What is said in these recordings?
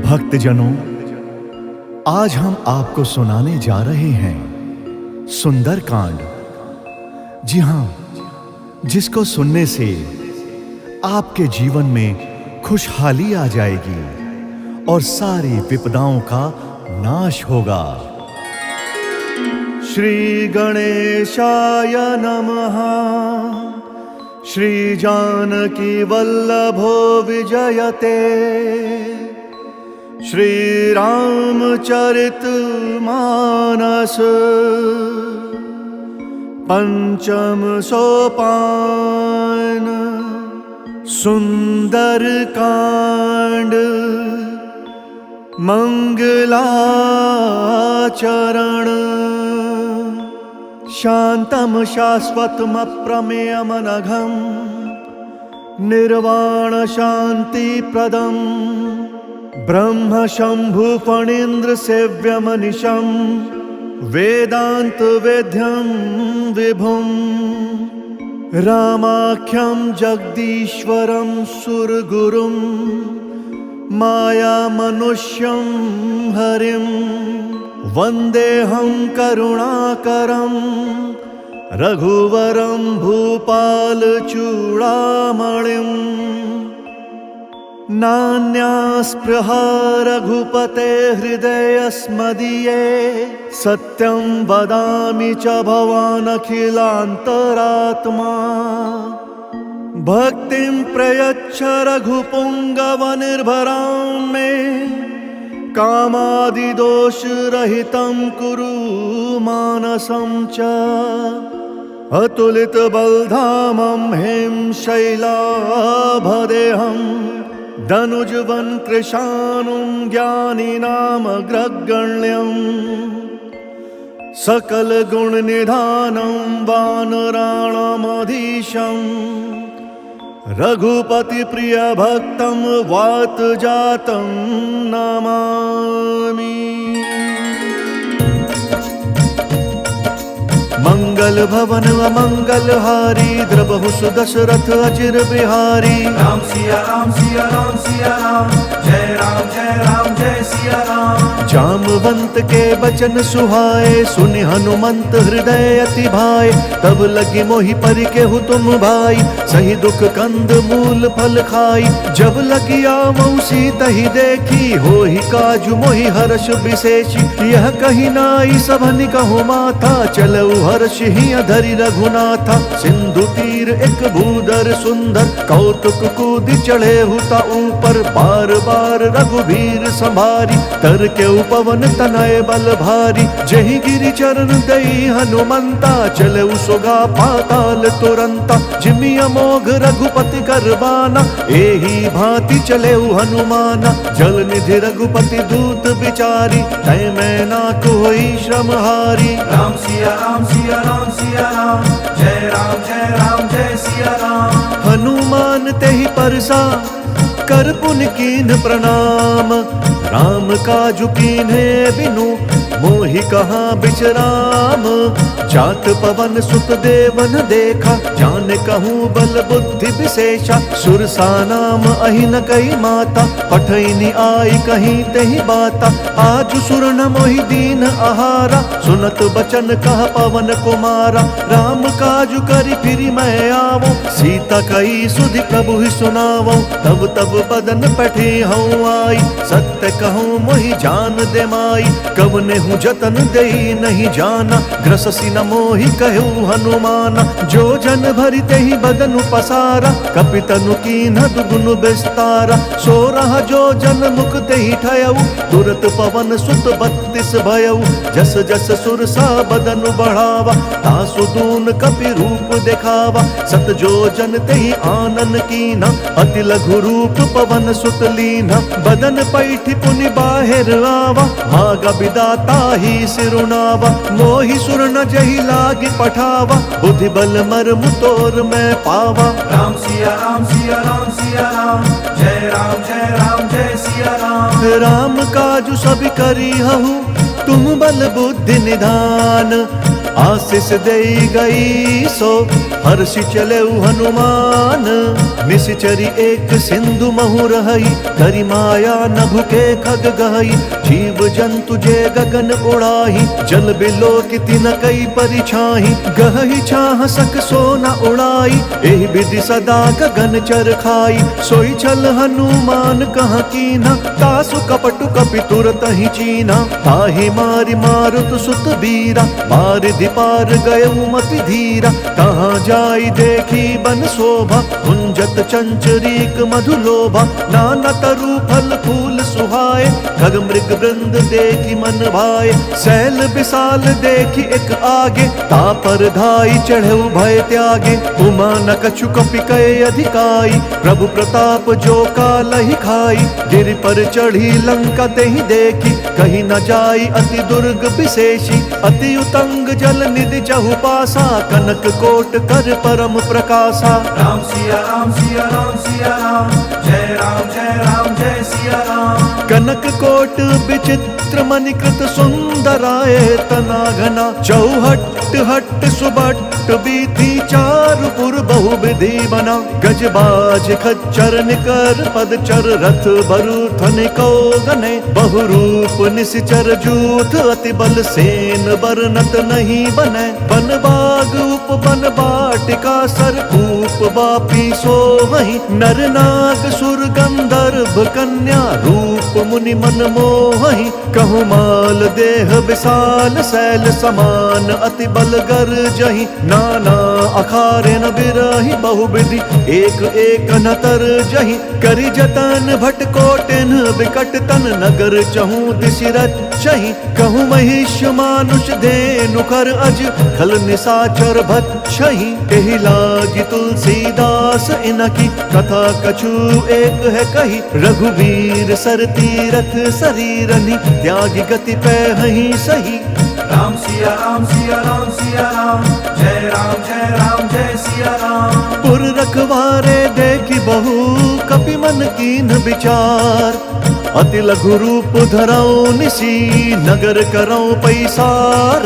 भक्तजनों, आज हम आपको सुनाने जा रहे हैं सुंदरकांड। जी हाँ, जिसको सुनने से आपके जीवन में खुशहाली आ जाएगी और सारी विपदाओं का नाश होगा। श्री गणेशाय नमः। श्री जानकी वल्लभो विजयते। श्री रामचरित मानस पंचम सोपान। सुंदरकांड मंगलाचरण। शांतम शाश्वतम अप्रमेयमनघम निर्वाण शांति प्रदम ब्रह्म शंभु फणीन्द्र सेव्यमनिशं वेदांत वेद्यं विभुं रामाख्यं जगदीश्वरं सुरगुरुं माया मनुष्यं हरिं वन्देऽहं करुणाकरं रघुवरं भूपाल चूड़ामणिं। नान्यास्पृहा रघुपते हृदयस्मदीये सत्यं वदामि च भवान् अखिलान्तरात्मा। भक्तिं प्रयच्छ रघुपुङ्गवनिर्भरां मे कामादिदोषरहितं कुरु मानसं च। अतुलितबलधामं हें शैलाभदेहं धनुजवन कृशानुं ज्ञानिनामग्रगण्यं। सकलगुणनिधानं वानराणामधीशं रघुपतिप्रियभक्तं वातजातं नमामि। मंगल भवन अमंगलहारी द्रबहु सुदशरथ अचिर बिहारी। राम सिया राम सिया राम सिया राम जय राम जय सिया राम। जामवंत के बचन सुहाए सुनि हनुमंत हृदय अति भाए। तब लगी मोहि परि केहु तुम भाई सही दुख कंद मूल फल खाई। जब लगी आवऊ सीतहि देखी होहि काजु मोहि हर्ष विशेषी। यह कही नाई सबनि कहु माथा चलऊ हर्ष ही धरि रघुनाथा। सिंधु तीर एक भूधर सुंदर कौतुक कूद चढ़े हुता ऊपर। बार बार रघुवीर संभारी तर के उपवन तनय बल भारी। जहि गिरि चरण दई हनुमंता चले सुगा पाताल तुरंता। जिमि अमोघ रघुपति करबाना एही भांति चले हनुमाना। जल निधि रघुपति दूत बिचारी तय मैं ना कोई श्रम हारी। राम सिया राम सिया राम सिया राम जय राम जय सिया राम। हनुमान तेहि परसा कर पुन कीन्ह प्रणाम। राम काजु कीन्हे बिनु मोहि कहाँ बिचराम। जात पवन सुत देवन देखा जान कहूँ बल बुद्धि विशेषा। सुरसा नाम अहिन कई माता पठैनी आई कहीं तेहि बाता। आज सुर न मोहि दीन आहारा सुनत बचन कह पवन कुमारा। राम काजु करि फिरि मैं आवो सीता कई सुधि प्रभु ही सुनावो। तब तब बदन पठी हूँ आई सत्य कहूँ मोहि जान दे माई। कवने हूँ जतन देई नहीं जाना ग्रससी न मोहि कहूँ हनुमाना। जो जन भरि तेहि बदनु पसारा कपितनु कीन्ह दुगुनु विस्तारा। सो रहा जो जन मुख तेहि ठयऊ तुरत पवन सुत 32 भयऊ। जस जस सुरसा बदनु बढ़ावा तासु दून कपि रूप दिखावा। सत जो जन तेहि आनन कीन्हा अति लघु रूप पवन सुत लीन्हा। बदन पैठि पुनि बाहिर आवा भागा विदाता ही सिरुनावा। मोहि सुर न जहि लागी पठावा बुद्धि बल मर्म तोर मैं पावा। राम सिया राम सिया राम सिया राम जय राम जय सिया राम। राम काजु सब करी हहु तुम बल बुद्धि निधान। आशीष देई गई सो हर्षि चले हनुमान। निश्चरी एक सिंधु महु रही, करी माया नभ के खग गहई। जीव जंतु जे गगन उड़ाही, जल बिलो किति न कई परिछाही। गहई छाह सक सो न उड़ाई, एहि विधि सदा गगन चर खाई। सोई छल हनुमान कहाँ कीना, तासु कपटु कपि तुरत ही चीना। ताहि मारि मारुत सुत बीरा, पार दिपार गयउ मति धीरा। कहाँ जाई देखी बन शोभा, कुंजत चंचरीक मधुलोभा। नाना तरु फल फूल सुहाए, खग मृग वृंद देखी मन भाए। सैल विशाल देखी एक आगे, तापर धाई चढ़े भय त्यागे। उमा न कछु कपि कहे अधिकाई, प्रभु प्रताप जो कालहि खाई। गिरि पर चढ़ी लंका तेहि देखी, कहीं न जाई अति दुर्ग विशेषी। अति उतंग जल निधि जहु पासा, कनक कोट कर परम प्रकाशा। राम सिया राम सिया राम सिया राम, जय राम जय सिया राम। कनक कोट विचित्र मणिकृत सुंदराय तना घना। चौहट हट सुबट बीथी, चारु पुर बहु विधि बना। गजबाज खच्चर निकर पदचर, रथ बरुथन को गने। बहुरूप निश्चर जूथ, अति बल सेन बरनत नहीं बने। बन बाग उप बन बाटिका, सरकूप बापी सोहहि। नर नाग सुर गंधर्व कन्या, रूप मुनि मन मोहि। कहु माल देह विशाल, शैल समान अति बल गर्जहि। नाना अखारे न बिरहि, बहुविधि एक एक न तरजहि। करि जतन भट कोटिन विकट तन, नगर चहु दिशि रचहि। कहु महिष मानुष धेनु खर अज, खल निशाचर भक्षहि। एहि लागी तुलसीदास इनकी, कथा कछु एक है कही। रघुवीर सर तीरथ शरीरनि, त्यागी गति पैहि सही। राम सिया राम सिया राम सिया राम, जय राम जय सिया राम। पुर रखवारे देखी बहु, कपि मन कीन विचार। अति लघु रूप धरऊ निसी, नगर करऊ पैसार।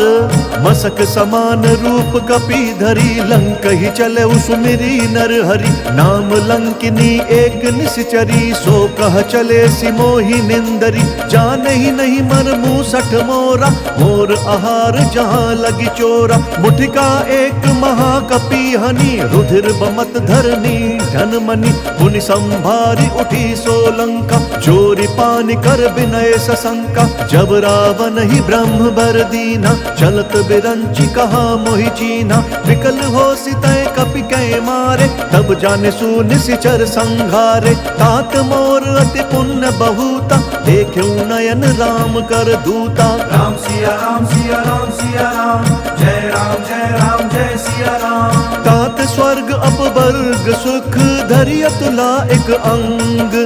मसक समान रूप कपि धरी, लंक ही चले सुमिरी नर हरि। नाम लंकिनी एक निश्चरी, सो कह चले सिमोहि निंदरी। जान ही नहीं मर मूसठ मोरा, मोर आहार जहाँ लगी चोरा। मुठिका एक महाकपि हनि, रुधिर बमत धरनी धन मनि। पुनि संभारी उठी सोलंका, चोरी पानी कर विनय सशंका। जब रावण ही ब्रह्म बर दीना, चलत बिरंची कहा मोहि चीना। विकल हो सितय कपि कै मारे, तब जाने सु निशिचर संघारे। तात मोर अति पुण्य बहुता, देख्यु नयन राम कर दूता। राम सिया राम सिया राम सिया राम, जय राम जय सिया राम। तात स्वर्ग अपवर्ग सुख, धरि अतुला एक अंग।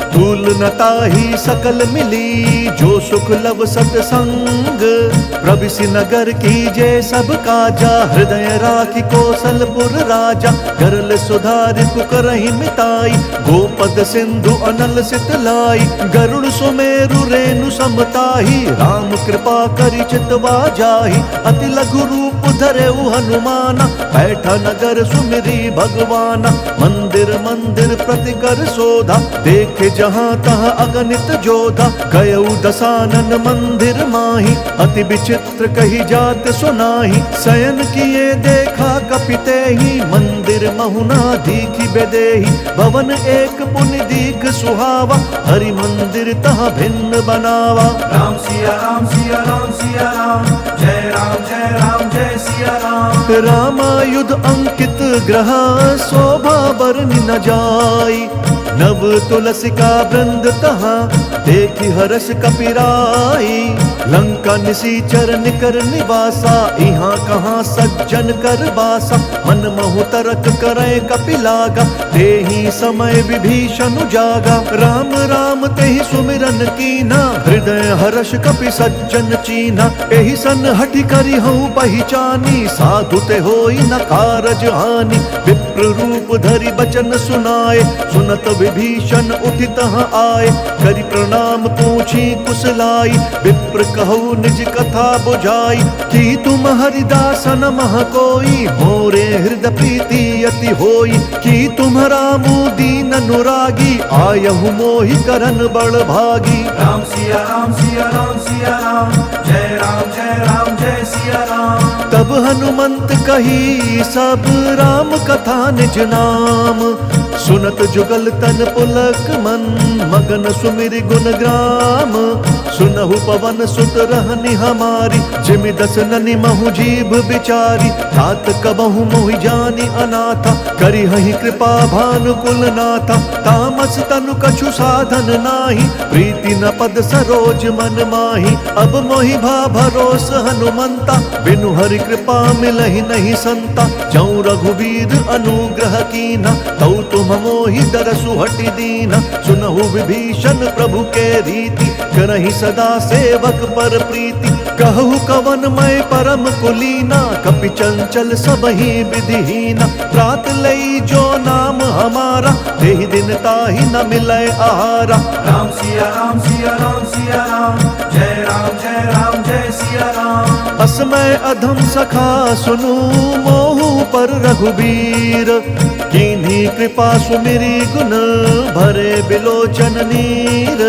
तुल नताही सकल मिली, जो सुख लब सतसंग। प्रविशि नगर कीजे सब काजा, हृदय राखी कौशलपुर राजा। करल सुधारि पुकरहि मिताई, गोपद सिंधु अनल सितलाई। गरुड़ सुमेरु रेणु समताही, राम कृपा करि चितवा जाहि। अति लघु रूप धरेउ हनुमाना, बैठा नगर सुमिरी भगवाना। मंदिर मंदिर प्रति कर शोधा, देखे जहाँ तहाँ अगणित जोधा। गयउ दसानन मंदिर माही, अति विचित्र कही जात सुनाही। शयन किए देखा कपिते ही, मंदिर महुना दीखी बेदेही। भवन एक पुनि दीख सुहावा, हरि मंदिर तहाँ भिन्न बनावा। राम सिया राम सिया राम सिया राम, जय राम जय सिया राम। रामायुध अंकित ग्रह, शोभा बरनि न जाई। नव तुलसिका वृंद तहाँ, देखी हर्ष कपिराई। लंका निशीचर निकर निवासा, यहाँ कहाँ सज्जन कर बासा। मन महु तरक करे कपिलागा, तेहि समय विभीषण जागा। राम राम तेहि सुमिरन कीना, हृदय हर्ष कपि सज्जन चीना। एहि सन हठि करि हूँ पहिचानी, साधु ते होई न कारज हानि। विप्र रूप धरि बचन सुनाए, सुनत विभीषण उठि तहाँ आए। करि प्रणाम पूछी कुशलाई, विप्र कहु निज कथा बुझाई, कि तुम हरिदासन मह कोई, मोरे हृदय प्रीति अति होई। कि तुम्हारा दीन अनुरागी, आयहु मोहि करन बड़ भागी। राम सिया राम सिया राम सिया राम, जय राम जय सिया राम। तब हनुमंत कही सब राम कथा निज नाम, सुनत जुगल तन पुलक मन, मगन सुमिर गुण ग्राम। सुनहु पवन सुत रहनि हमारी, जिमि दस ननि महु जीभ बिचारी। तात कबहु मोहि जानि अनाथा, करिहहि कृपा भानुकुल नाथा। तामस तनु कछु साधन नाही, प्रीति न पद सरोज मन माही। अब मोहि भा भरोस हनुमंता, बिनु हरि कृपा मिलहि नहीं संता। जौं रघुवीर अनुग्रह कीना, तौ तुम मोहि दरसु हटि दीना। सुनहु विभीषण प्रभु के रीति, करहि सदा सेवक पर प्रीति। कहु कवन मैं परम कुलीना, कपि चंचल सबहि विधिहीना। त्रात लई जो नाम हमारा, तेहि दिन ताहि न मिलै आहारा। राम सिया राम सिया राम सिया राम, जय राम जय सिया राम। असमय अधम सखा सुनु, मोहु पर रघुबीर। कीन्ही कृपा सुमिरी गुण, भरे बिलोचन नीर।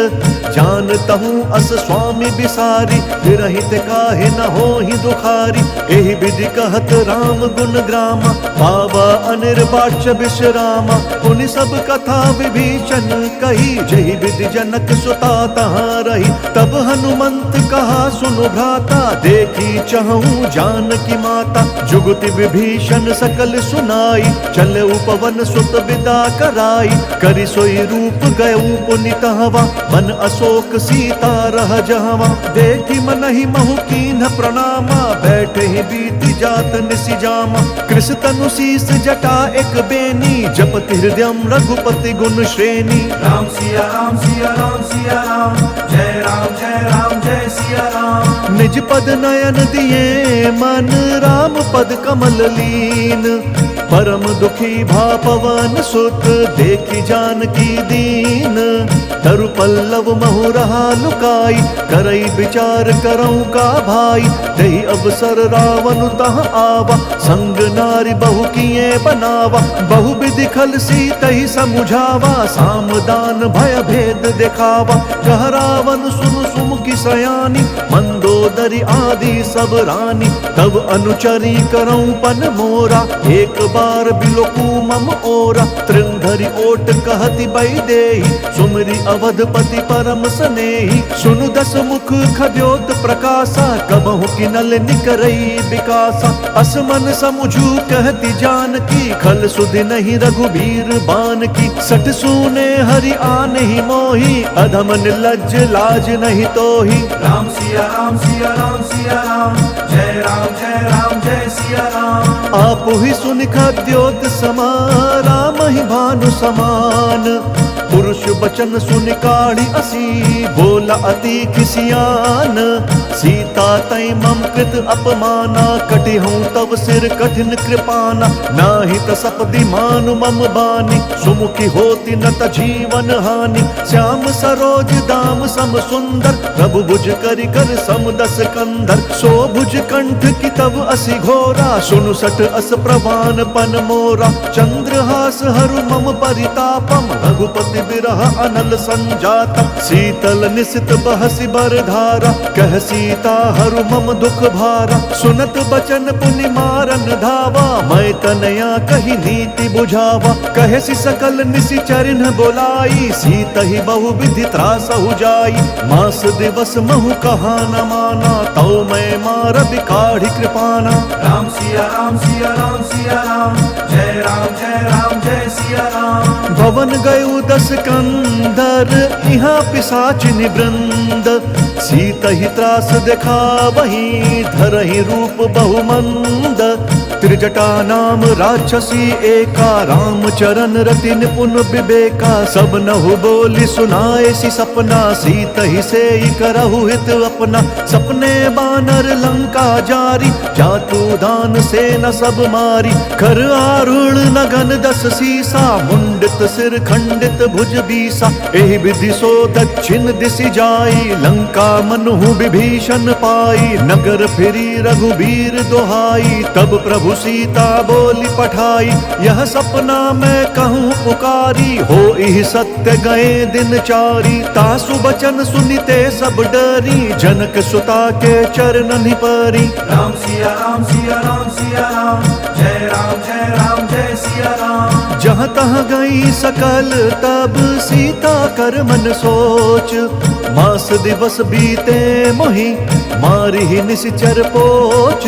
जानतहु अस स्वामी बिसारी, विरहित काहे न होहि दुखारी। एहि विधि कहत राम गुण ग्रामा, पावा अनिर्वाच्य विश्रामा। पुनि सब कथा विभीषण कही, जहि विधि जनक सुता तहाँ रही। तब हनुमंत कहा सुनु भ्राता, देखी चहूँ जानकी माता। जुगति विभीषण सकल सुनाई, चले उपवन सुत विदा कराई। करि सोई रूप गयऊ पुनि तहवा, मन अशोक सीता रह जहवा। देखी मनहि महु कीन्ह प्रणामा, बैठे ही बीती जात निसि जामा। कृष तनु शीस जटा एक बेनी, जपति हृदयम रघुपति गुण श्रेणी। राम सिया राम सिया राम सिया राम, जय राम जय सिया राम। निज पद नयन दिए मन, राम पद कमल लीन। परम दुखी भा पवन सुत, देखी जानकी दीन। तरु पल्लव महु रहा लुकाई, करई विचार करऊं का भाई। तेहि अवसर रावण तह आवा, संग नारी बहु किए बनावा। बहु विधि खल सीतहि समुझावा, सामदान भय भेद दिखावा। कह रावण सुनु सुमुखी सयानी, मंदोदरी आदि सब रानी। तब अनुचरी करऊं पन मोरा, एक बार बिलोकू मम ओरा। तृंधरि ओट कहति बैदेही, सुमरि अवधपति परम सनेही। सुनु दस मुख खद्योत प्रकाशा, कबहु किनल निकरई विकासा। असमन समुझू कहति जानकी, खल सुधि नहीं रघुबीर बान की। सठ सूने हरि आनहि मोहि, अधम निर्लज्ज लाज नहीं तोहि। राम सिया राम सिया राम सिया राम, जय राम जय सिया राम। आपु ही सुनि खद्योत समा, राम ही भानु समान। पुरुष बचन सुनि काढ़ी असी, बोला अति खिसियान। सीता तै मम कृत अपमाना, कटिहूँ तब सिर कठिन कृपाना। नाहि त सपदि मानु मम बानी, सुमुखी होती न त जीवन हानि। श्याम सरोज दाम सम सुंदर, प्रभु भुज करि कर सम दस कंधर। सो भुज कंठ की तब असि घोरा, सुनु सठ अस प्रवान पन मोरा। चंद्रहास हरु मम परितापम, रघुपति बिरह अनल संजातम। शीतल निसित बहसि बरधारा, कह सीता हरु मम दुख भारा। सुनत बचन पुनि मारन धावा, मैं तनया कही नीति बुझावा। कहसि सकल निसि चरिन बोलाई, सीतहि बहु विधि त्रासहु जाई। मास दिवस महु कहा न माना, तौ मैं मार बिकाढ़ी कृपाना। राम सिया राम सिया राम सिया राम, जय राम जय सिया राम। भवन गयु दस कंदर, यहाँ पिशाचिनि वृंद। सीतहि त्रास देखा वही, धरहि रूप बहुमंद। त्रिजटा नाम राक्षसी एका, राम चरण रति निपुण विवेका। सब नहु बोली सुनाए सी सपना, सीत ही से करहु हित अपना। सपने बानर लंका जारी, जातु दान से न सब मारी। खर आरूढ़ नगन दस सीसा, मुंडित सिर खंडित भुज बीसा। एहि विधि सो दक्षिण दिशि जाई, लंका मनहु विभीषण पाई। नगर फिरी रघुबीर दोहाई, तब प्रभु सीता बोली पठाई। यह सपना मैं कहूँ पुकारी, हो इह सत्य गए दिन चारी। तासु बचन सुनिते सब डरी, जनक सुता के चरणनि परी। राम सिया राम सिया राम सिया राम, जय राम जय राम जय सिया राम। जहाँ तहाँ गई सकल तब सीता कर मन सोच। मास दिवस बीते मोहि, मारी ही निशिचर पोच।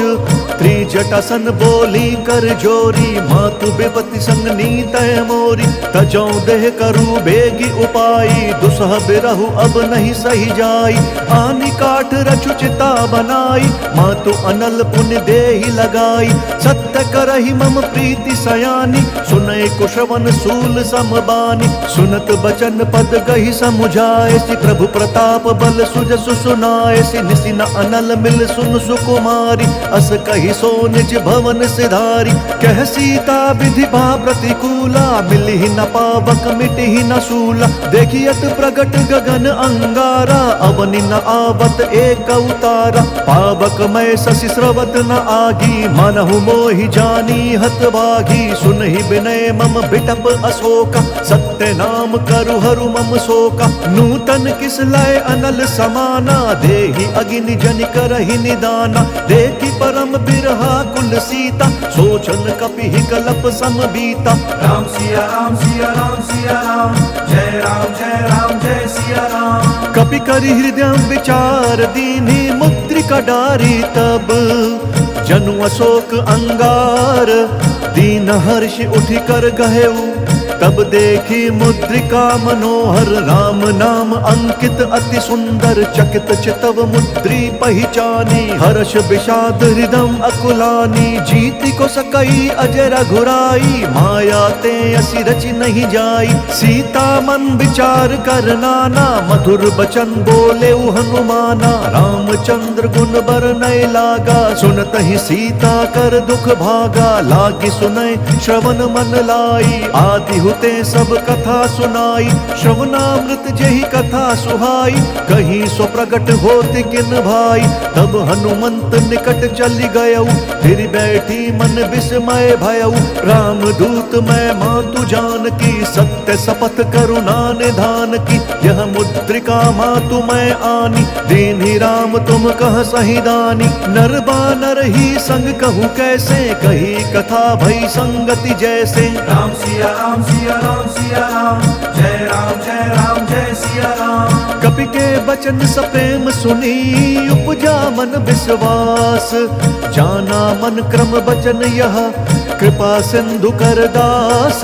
त्रिजटासन बोली कर जोरी, मातु विपति संग नीतय मोरी। तजौ देह करु बेगी उपाई, दुसह बिरहु अब नहीं सही जाई। आनि काठ रचु चिता बनाई, मातु अनल पुण्य देहि लगाई। सत्य करहि मम प्रीति सयानी, सुनय कुशवन सूल समबानी। सुनत बचन पद गहि समुझाए, सि प्रभु प्रताप बल सुजसु सुनाए। सि निसि न अनल मिल सुन सुकुमारी, अस कहि सो निज भवन सिधारी। कह सीता विधि भा प्रतिकूला, मिलहि न पावक मिटहि न सूला। देखियत प्रगट गगन अंगारा, अवनि न आवत एक अवतारा। पावक मैं शशि स्रवत न आगी, मनहु मोहि जानी हत भागी। सुनहि विनय मम बिटप अशोका, सत्य नाम करु हरु मम शोका। नूतन किस लय अनल समाना, देहि अगिनि जनि करहि निदाना। देखि परम बिरहा कुल सीता, सोचन कपिहि कलप सम बीता। राम सिया राम सिया राम सिया राम, जय राम जय सिया राम। कपि करि हृदय विचार दीन्हि, मुद्रिका डारी तब जनु अशोक अंगार। दीन हर्षि उठि कर गहेउ, तब देखी मुद्रिका मनोहर। राम नाम अंकित अति सुंदर, चकित चितव मुद्री पहचानी। हर्ष विषाद हृदय अकुलानी, जीति को सकई अजय रघुराई। माया ते असि रचि नहीं जाई, सीता मन विचार कर नाना। मधुर बचन बोले हनुमाना, रामचंद्र गुण बरनय लागा। सुनत ही सीता कर दुख भागा, लागी सुनय श्रवण मन लाई। आदि हुते सब कथा सुनाई, श्रवणामृत जेहि कथा सुहाई। कहीं सो प्रगट होति किन भाई, तब हनुमंत निकट चली गयऊ। फिर बैठी मन विस्मय भयऊ, राम दूत मैं मातु जानकी। सत्य शपथ करुणा निधान की, यह मुद्रिका मातु मैं आनी। दीन्हि राम तुम कह सही दानी, नर बानर ही संग कहूँ कैसे। कही कथा भई संगति जैसे। राम सिया राम सिया राम सिया राम, जय राम जय सिया राम। कपि के बचन सप्रेम सुनी, उपजा मन विश्वास। जाना मन क्रम बचन यह, कृपा सिंधु कर दास।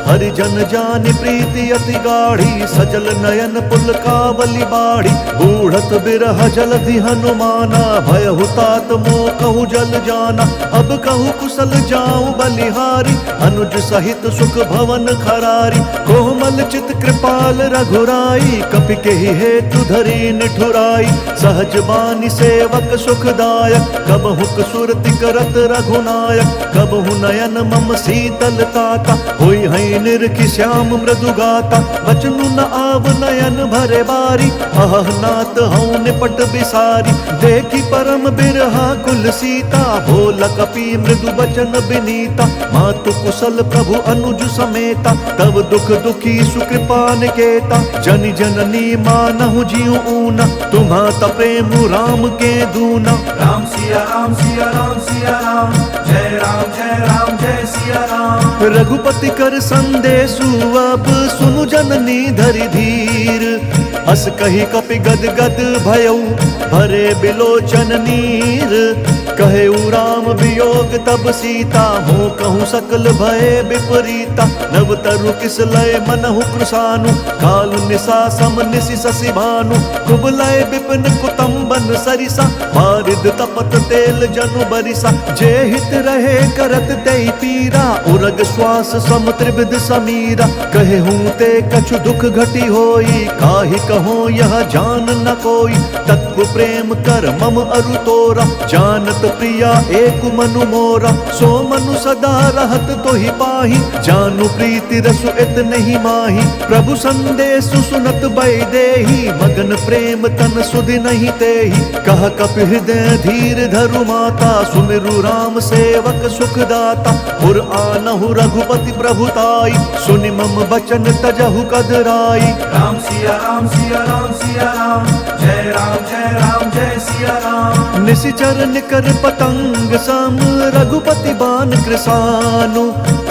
हरिजन जानि प्रीति अति गाढ़ी, सजल नयन पुल कावली बाढ़ी। बूढ़त बिरह जलधि हनुमाना, भयहु तात मोह कहु जल जाना। अब कहु कुशल जाऊं बलिहारी, अनुज सहित सुख भवन खरारी। कोमल चित कृपाल रघुराई, कपि केहि हेतु धरि निठुराई। सहज बानी सेवक सुखदायक, कबहु सुरति करत रघुनायक। कबहु नयन मम शीतल ताता, होई है निरखि श्याम मृदु गाता। बचनु न आव नयन भरे बारी, अह नाथ हऊँ निपट बिसारी। देखी परम बिरहा कुल सीता, बोल कपि मृदु बचन बिनीता। मातु कुशल प्रभु अनुज समेता, तब दुख दुखी सुकृपा निकेता। जनि जननी मानहु जिउ ऊना, तुम्हा प्रेम राम के दूना। राम सिया राम सिया राम सिया राम, जय राम जय सिया राम। रघुपति कर संदेशु अब, सुनु जननी धरि धीर। अस कही कपि गद गद भयऊ भरे बिलोचन नीर। कहे राम वियोग तब सीता हो कहूँ सकल भय विपरीता। नव तरु किस लय मनहु कृसानु कालु निशा सम निशि शशि भानु। कुबलय विपिन कुतुम्बन सरिसा बारिद तपत तेल जनु बरिसा। जे हित रहे करत तेहि पीरा उरग श्वास सम त्रिविध समीरा। कहे हूँ ते कछु दुख घटी होई काहि कहो यह जान न कोई। तत्व प्रेम कर मम अरु तोरा जानत प्रिया एक मनु मोरा। सो मनु सदा रहत तोहि पाहि जानु प्रीति रसु इत नहीं माही। प्रभु संदेश सुनत बैदेही मगन प्रेम तन सुधि नहीं तेहि। कह कपि हृदय धीर धरु माता सुमिरु राम सेवक सुखदाता। पुर आनहु रघुपति प्रभुताई सुनि मम बचन तजहु कदराई। राम सिया राम सिया राम सिया राम जय राम जय सिया राम। निशिचर निकर पतंग सम रघुपति बान कृसानु।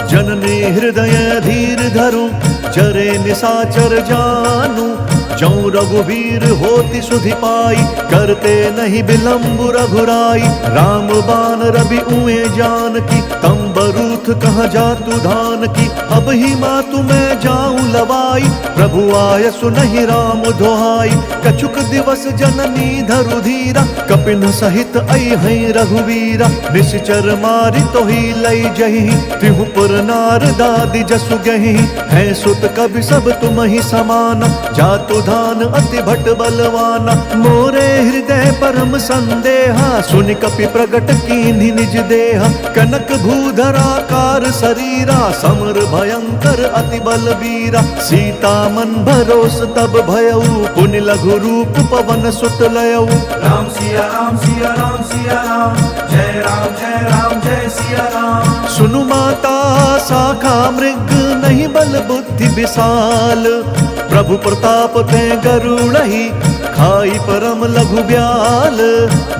जननी हृदय धीर धरु जरे निशाचर जानु। जौ रघुवीर होति सुधि पाई करते नहीं विलंब रघुराई। राम बान रवि उए जान की तम बरूथ कहाँ जातु धान की। अब ही मातु मैं जाऊं लवाई प्रभु आय सुनहि राम दोहाई। कछुक दिवस जननी धरु धीरा कपिन सहित अइहै रघुवीरा। निश्चर मारि तोहि लई जहि तिहु पुर नार दादि जसु गहि। है सुत कवि सब तुम ही समाना जातु धान अति भट बलवाना। मोरे हृदय परम संदेहा सुनि कपि प्रगट कीन्हि निज देहा। कनक भूधराकार शरीरा समर भयंकर अति बलबीरा। सीता मन भरोस तब भयऊ पुनि लघु रूप पवन सुत लयऊ। राम सिया राम सिया राम सिया राम जय सिया राम। सुनु माता शाखा मृग नहीं बल बुद्धि विशाल। प्रभु प्रताप ते गरुड़हि खाई परम लघु ब्याल।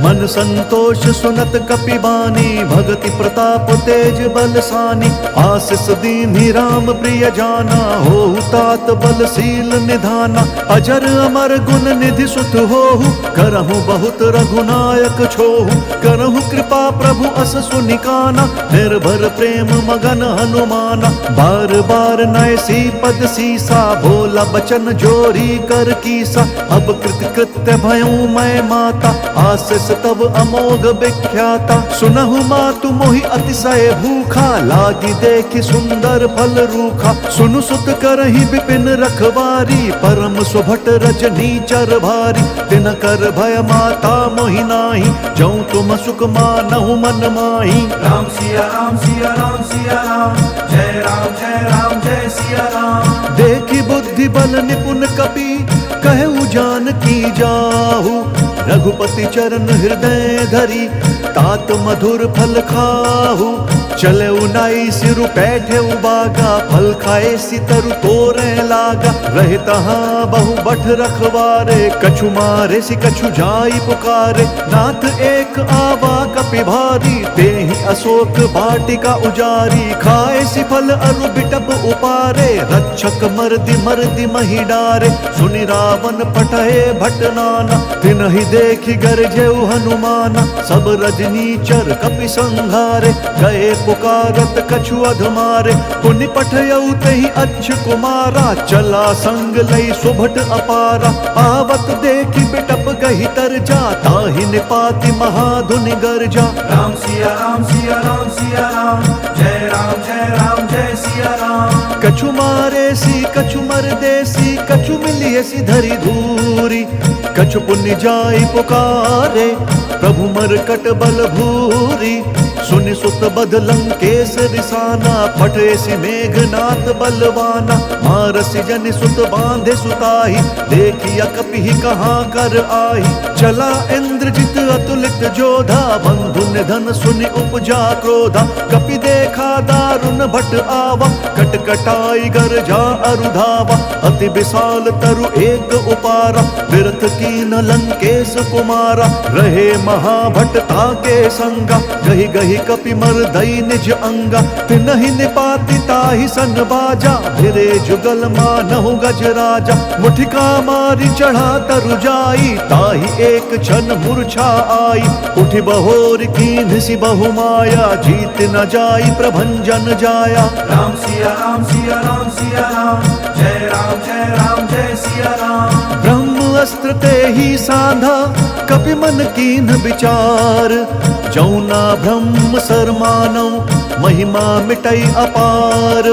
मन संतोष सुनत कपि बानी भगति प्रताप तेज बलसानी। आशीष दीन्हि राम प्रिय जाना होहु तात बलशील निधाना। अजर अमर गुण निधि सुत होहु करहु बहुत रघुनायक छोहु। करहु कृपा प्रभु अस सुनिकाना निर्भर प्रेम मगन हनुमाना। बार बार नयसी पद सीसा बोला बचन जोरी कर कीसा। अब कृत्य भयऊ मैं माता आशीष तब अमोघ विख्याता। सुनहु मातु मोहि अतिशय भूखा लागी देखि सुंदर फल रूखा। सुनु सुत करहि विपिन रखवारी परम सुभट रजनी चर भारी। तिन कर भय माता मोहि नाही जौ तुम सुख मानहु मन माही। राम सिया राम सिया राम सिया राम जय सिया राम। देखी बुद्धि बल निपुण कपि कहु जानकी जाहु। रघुपति चरण हृदय धरी तात मधुर फल खाहु। चले उनाई सिरु बैठे बागा फल खाए सितरु तोरे लागा। रहे तहाँ बहु बठ रखवारे कछु मारे सि कछु जाई पुकारे। नाथ एक आवा कपि भारी तेहि अशोक वाटिका उजारी। खाए सि फल अरु बिटप उपारे रक्षक मर्दि मर्दि महि डारे। सुनि रावण पटहे भट नाना तिनहि देखि गरजेउ हनुमाना। सब रजनी चर कपि संघारे गए पुकारत कछु अधमारे। पुनि पठयऊ तेहि अच्छ कुमारा चला संग लई सुभट अपारा। आवत देखि बिटप गहि तर जा ताहि निपाति महाधुनि गर्जा। राम सिया राम सिया राम सिया राम जय सिया राम। कछु मारे सी कछु मर देसी कछु मिलिए सी धरी धूरी। कछु पुण्य जाई पुकारे प्रभु मरकट बल भूरी। सुनि सुत बद लंकेश रिसाना फटे सि मेघनाथ बलवाना। मारसि जनि सुत बांधे सुताही देखिया कपि कहाँ कर आही। चला इंद्रजित अतुलित जोधा बंधु निधन सुनि उपजा क्रोधा। कपि देखा दारुण भट आवा कटकटाई गर्जा अरुधावा। अति विशाल तरु एक उपारा विरथ कीन लंकेश कुमारा। रहे महाभट ताके संगा गहि गहि तेहि कपि मर्दई निज अंगा, तिनहि निपाति ताहि सन बाजा, भिरे जुगल मानहु गज राजा। मुठिका मारी चढ़ा तरु जाई, ताहि एक क्षण मूर्छा आई। उठि बहोर कीन्ह सि बहु माया, जीत न जाई प्रभंजन जाया। राम सिया राम सिया राम सिया राम, जय राम जय सिया राम। ब्रह्म अस्त्र ते ही साधा, कपि मन कीन्ह विचार। जौना ब्रह्म सर मानौ, महिमा मिटई अपार।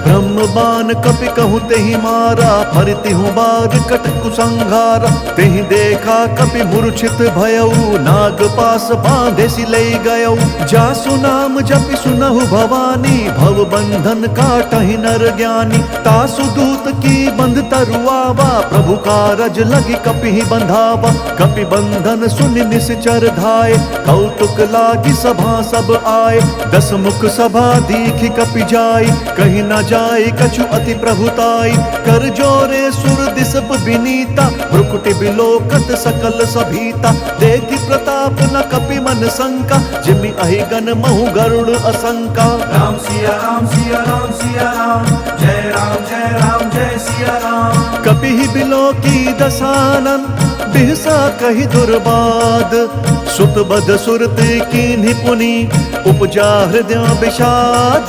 ब्रह्म बाण कपि कहूँ तेहि मारा, फरतिहु बार कट कुसंहारा। तेहि देखा कपि मूर्छित भयऊ, नाग पास बांधे सि लई गयऊ। जासु नाम जपि सुनहु भवानी, भव बंधन काटहि नर ज्ञानी। तासु दूत की बंध तरुआवा, प्रभु कारज लगी कपि बंधावा। कपि बंधन सुनि निश्चर धाये, कौतुक लागी सभा सब आए। दस मुख सभा दीखि कपि जाई, कहीं न जाय कछु अति प्रभुताई। कर जोरे सुर दिसप विनीता, भ्रुकुटि बिलोकत सकल सभीता। देखि प्रताप न कपि मन शंका, जिमि अहि गण महु गरुड़ असंका। राम सिया राम सिया राम सिया राम, जय राम जय सिया राम। कपि बिलोकी दसानन, बिहसा कहि दुर्बाद। सुत बद सुरत कीन्हि पुनि, उपजा हृदय विषाद।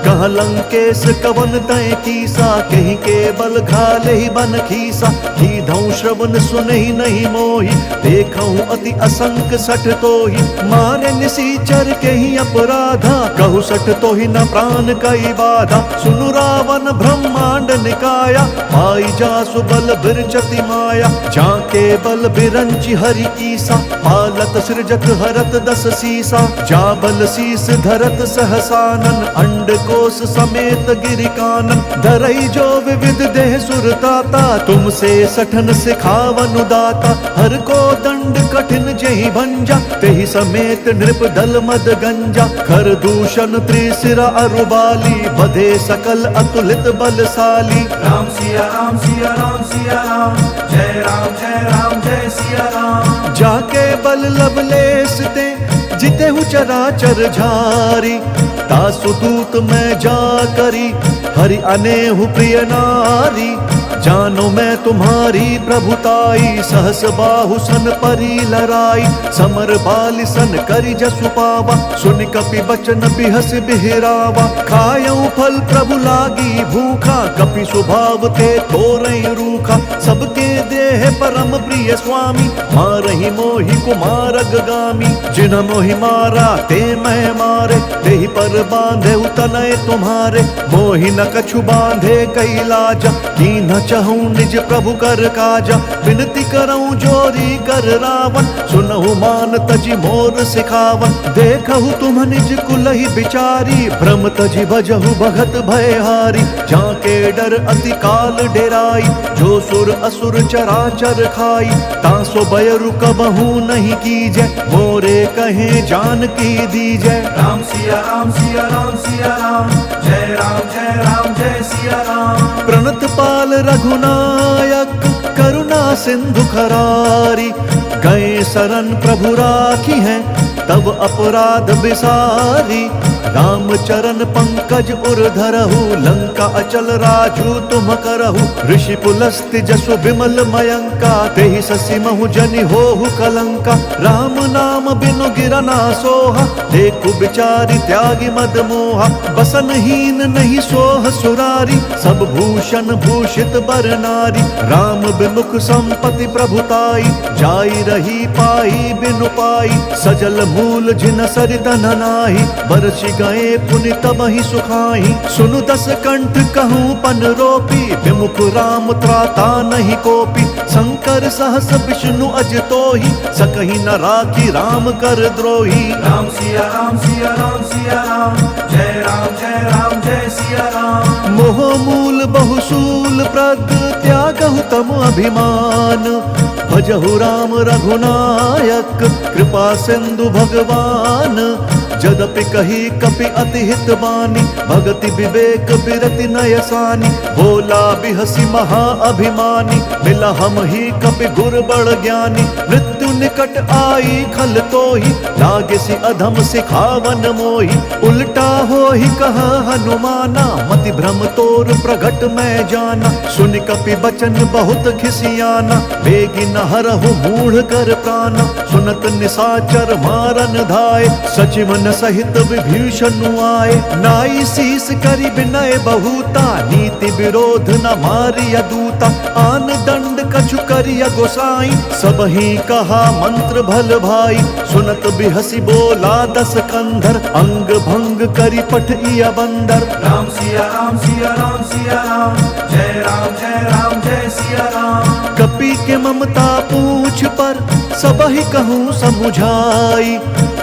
कह लंकेश कवन तय कीसा, कहीं केवल घाले ही बन खीसा। कीधौ श्रवण सुनहि नहीं मोहि, देखऊं अति असंक सठ तोहि। मारे निसीचर केहि अपराधा, कहु सठ तोहि न प्राण कई बाधा। सुनु रावण ब्रह्मांड निकाया, पाई जासु बल बिरचति माया। जाके बल बिरंचि हरि ईसा, पालत सृजत हरत दस सीसा। जा बल शीस धरत सहसानन, अंड कोश समेत गिरि कानन। धरई जो विविध देह सुरताता, तुमसे सठन सिखावन दाता। हर को दंड कठिन जेहि भंजा, तेहि समेत नृप दल मद गंजा। खर दूषण त्रिशिरा अरुबाली, बधे सकल अतुलित बलशाली। राम सिया राम सिया राम सिया राम, जय राम जय सिया राम। जाके बल लवलेस ते, जितेहु चराचर झारी। तासु दूत मैं जा करी, हरि अनेहु प्रिय नारी। जानो मैं तुम्हारी प्रभुताई, सहस बाहु सन परी लराई। समर बालि सन करि जसु पावा, सुनि कपि बचन बिहस बिहरावा। खायऊ फल प्रभु लागी भूखा, कपि स्वभाव ते तोरई रूखा। सबके देह परम प्रिय स्वामी, मारहि मोहि कुमार अगगामी। जिन्ह मोहि मारा ते मैं मारे, तेहि पर बांधे तनय तुम्हारे। मोहि न कछु बांधे कैलाजा, कीन्ह चहूँ निज प्रभु कर काजा। विनती करऊँ जोरी कर रावण, सुनहु मान तजि मोर सिखावन। देखहु तुम निज कुलहि बिचारी, भ्रम तजि भजहु भगत भयहारी। जाके डर अति काल डेराई, जो सुर असुर चराचर खाई। तासो बयरु कबहू नहीं कीजै, मोरे कहे जानकी दीजै। राम सिया राम सिया राम सिया राम, जय राम जय सिया राम। प्रणत पाल रघुनायक, करुणा सिंधु खरारी। गए शरण प्रभु राखी हैं, तब अपराध बिसारी। राम चरण पंकज उर धरहु, लंका अचल राजू तुम करहु। ऋषि पुलस्त्य जसु विमल मयंका, तेहि ससि महु जनि होहु कलंका। राम नाम बिनु गिरना सोहा, देखु बिचारी त्यागी मद मोहा। बसनहीन नहीं सोह सुरारी, सब भूषण भूषित बर नारी। राम बिमुख संपत्ति प्रभुताई, जाई रही पाई बिनु पाई। सजल मूल जिन सरित नाही, बरसि गए पुनि तबहि सुखाई। सुनु दस कंठ कहूँ पन रोपी, विमुख राम त्राता नहीं कोपी। शंकर सहस विष्णु अज तोहि, सकहि न राखी राम कर द्रोही। राम सिया राम सिया राम सिया राम, जय राम जय सिया राम। मोह मूल बहुसूल प्रद, त्यागहु तम अभिमान। भजहु राम रघुनायक, कृपा सिंधु भगवान। जदपि कही कपि अति हित बानी, भगति विवेक बिरति नयसानी। बोला बिहसी महा अभिमानी, मिला हम ही कपि गुर बड़ ज्ञानी। मृत्यु निकट आई खल तोहि, लागे सी अधम सिखावन मोहि। उल्टा हो ही कहा हनुमाना, मति भ्रम तोर प्रगट मैं जाना। सुन कपि बचन बहुत खिसियाना, बेगी न हरहु मूढ़ कर प्राणा। सुनत निशाचर मारन धाय, सचिवन सहित विभीषण आए। नाई शीस करि विनय बहुता, नीति विरोध न मारिय दूता। आन दंड कछु करिय गोसाई, सबहि कहा मंत्र भल भाई। सुनत बिहसी बोला दस कंधर, अंग भंग करि पठिय बंदर। राम सिया राम सिया राम सिया राम, जय राम जय राम जय सिया राम। कपि के ममता पूछ पर, सबहि कहूँ समुझाई।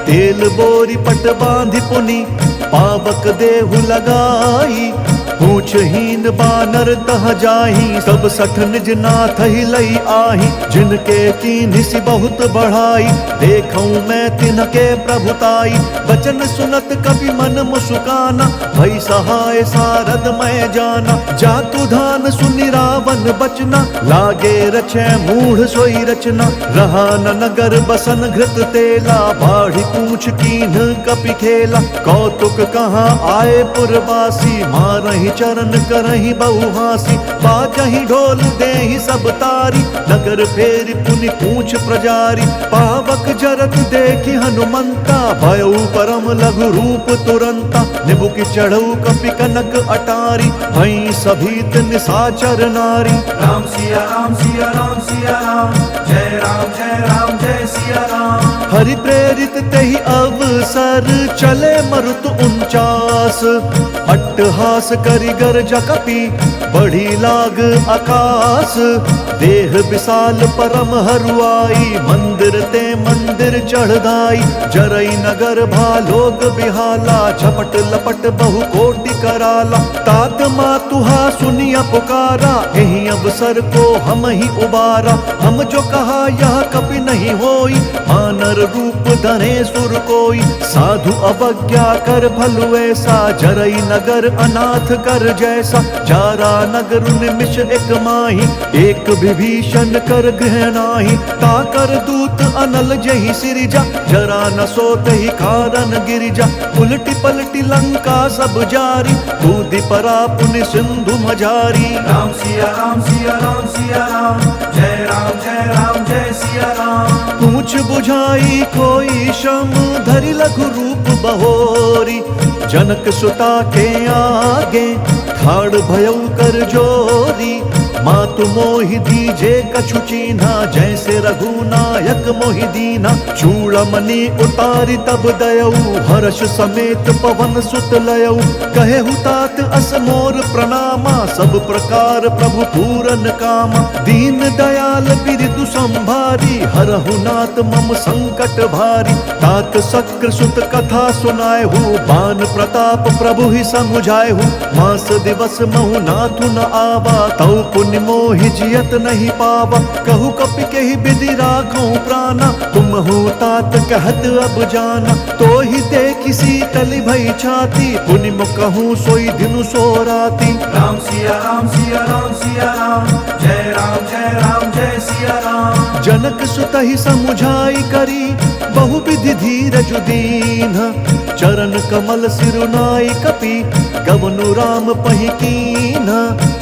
तेल बोरी पट बांधि पुनि, पावक देहु लगाई। पूछहीन बानर तह जाही, सब सठ निज नाथ ही लई आही। जिनके कीन्हि सि बहुत बढ़ाई, देखऊं मैं तिनके प्रभुताई। बचन सुनत कपि मन मुस्काना, भई सहाय सारद मैं जाना। जातु धान सुनि रावण बचना, लागे रचै मूढ़ सोई रचना। रहा न नगर बसन घृत तेला, बाढ़ी पूछ कीन्ह कपि खेला। कौतुक कहाँ आए पुरवासी, मारहि चरण करहि बहुहासी। बाजहि ढोल देहि सब तारी, नगर फेरि पुनि पूछ प्रजारी। पावक जरत देखि हनुमंता, भयउ परम लघु रूप तुरंता। निबुकि चढ़ऊ कपि कनक अटारी, भई सभीत निशाचर नारी। राम सिया राम सिया राम सिया राम, जय राम जय सिया राम। हरि प्रेरित तेहि अवसर, चले मरुत 49। अट्टहास करि गर्ज कपि, बढ़ी लाग आकाश। देह विशाल परम हरुआई, मंदिर ते मंदिर चढ़ दाई। जरई नगर भालोग बिहाला, झपट लपट बहु कोटि कराला। तात मातुहा सुनिया पुकारा, एहि अवसर को हम ही उबारा। हम जो कहा यह कपि नहीं होई, मानर रूप धरे सुर कोई। साधु अवज्ञा कर भलु ऐसा, जरई नगर अनाथ कर जैसा। जारा नगर निमिष एक माही, एक विभीषण कर गृह नाही। ताकर दूत अनल जहि सिरिजा, जरा न सोतहि कारण गिरिजा। उलटी पलटी लंका सब जारी, कूदि परा पुनि सिंधु मझारी। राम सिया राम सिया राम सिया राम, जय राम जय सिया राम। पूछ बुझाई कोई श्रम, धरि लघु रूप बहोरी। जनक सुता के आगे, ठाड़ भयउ कर जोरी। मातु मोहि दीजे कछु चीन्हा, जैसे रघुनायक मोहि दीना। चूड़मणि उतारी तब दयऊ, हर्ष समेत पवन सुत लयऊ। कहे हुतात अस मोर प्रणामा, सब प्रकार प्रभु पूरन कामा। दीन दयाल बिरदु संभारी, हरहु नाथ मम संकट भारी। तात शक्र सुत कथा सुनाएहु, बान प्रताप प्रभु ही समुझाएहु। मास दिवस महु नाथु न आवा, तऊ पुण्य मोहि जियत नहीं पावा। कहु कपि केहि विधि राखऊं प्राणा, तुम हो तात कहत अब जाना। तो ही देखि शीतल भई छाती, पुनि कहूँ सोई दिनु सो राती। राम सिया राम सिया राम सिया राम, जय राम जय सिया राम। जनक सुत ही समुझाई करी, बहु विधि धीरज दीन। चरण कमल सिरुनाई कपि, गवनु राम पहि कीन्हा।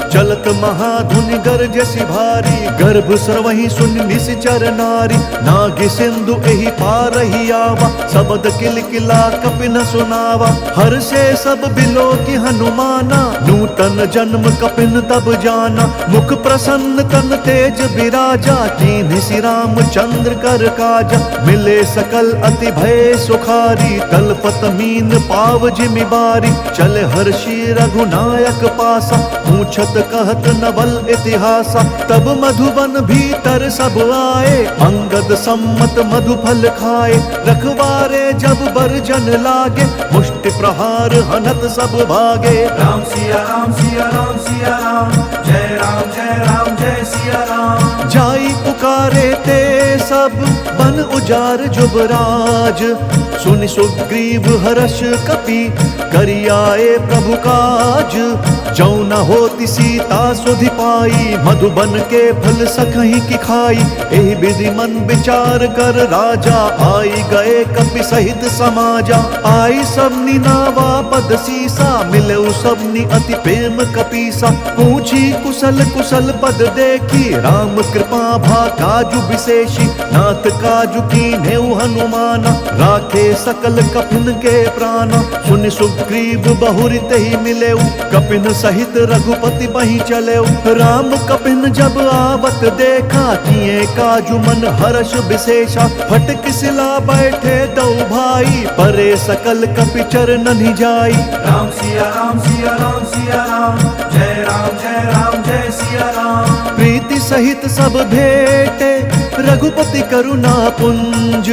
चलत महाधुनि गरजसि भारी, गर्भ स्रवहि सुन निश्चर नारी। नागि सिंधु एहि पारहि आवा, सबद किलकिला कपि न सुनावा। हर से सब बिलो की हनुमाना, नूतन जन्म कपिन तब जाना। मुख प्रसन्न तन तेज विराजा, कीन्हि श्री रामचंद्र कर काजा। मिले सकल अति भय सुखारी, तलपत मीन पाव जिमि बारी। चले हर्षि रघुनायक पासा, पूछत कहत नवल इतिहासा। तब मधुबन भीतर सब आए, अंगद सम्मत मधु फल खाए। रखवारे जब बरजन लागे, मुष्टि प्रहार हनत सब भागे। राम सिया राम सिया राम सिया राम, जय राम जय सिया राम। जाई पुकारे ते सब, बन उजार जुबराज। सुनि सुग्रीव हर्ष कपि करि आए प्रभु काज। जौ न होती सीता सुधि पाई मधुबन के फल सखहीं की खाई। एहि विधि मन विचार कर राजा आई गए कपि सहित समाजा। आई सबनी नावा पद सीसा मिले सबनी अति प्रेम कपीसा। पूछी कुशल कुशल पद देखी राम कृपा भा काजु विशेषी। नाथ काजु कीन्हेउ हनुमाना राखे सकल कपिन के प्राणा। सुनि सुग्रीव बहुरि तेहि मिलेउ कपिन सहित रघुपति बहि चलेउ। राम कपिन जब आवत देखा किए काजु मन हर्ष विशेषा। फटक सिला बैठे दो भाई परे सकल कपि चरणनि जाई। राम सिया राम सिया राम सिया राम जय राम जय राम जय सिया राम। प्रीति सहित सब भेटे रघुपति करुणा पुंज।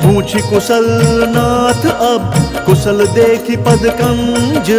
पूछी कुशल नाथ अब कुशल देखी पद कंज।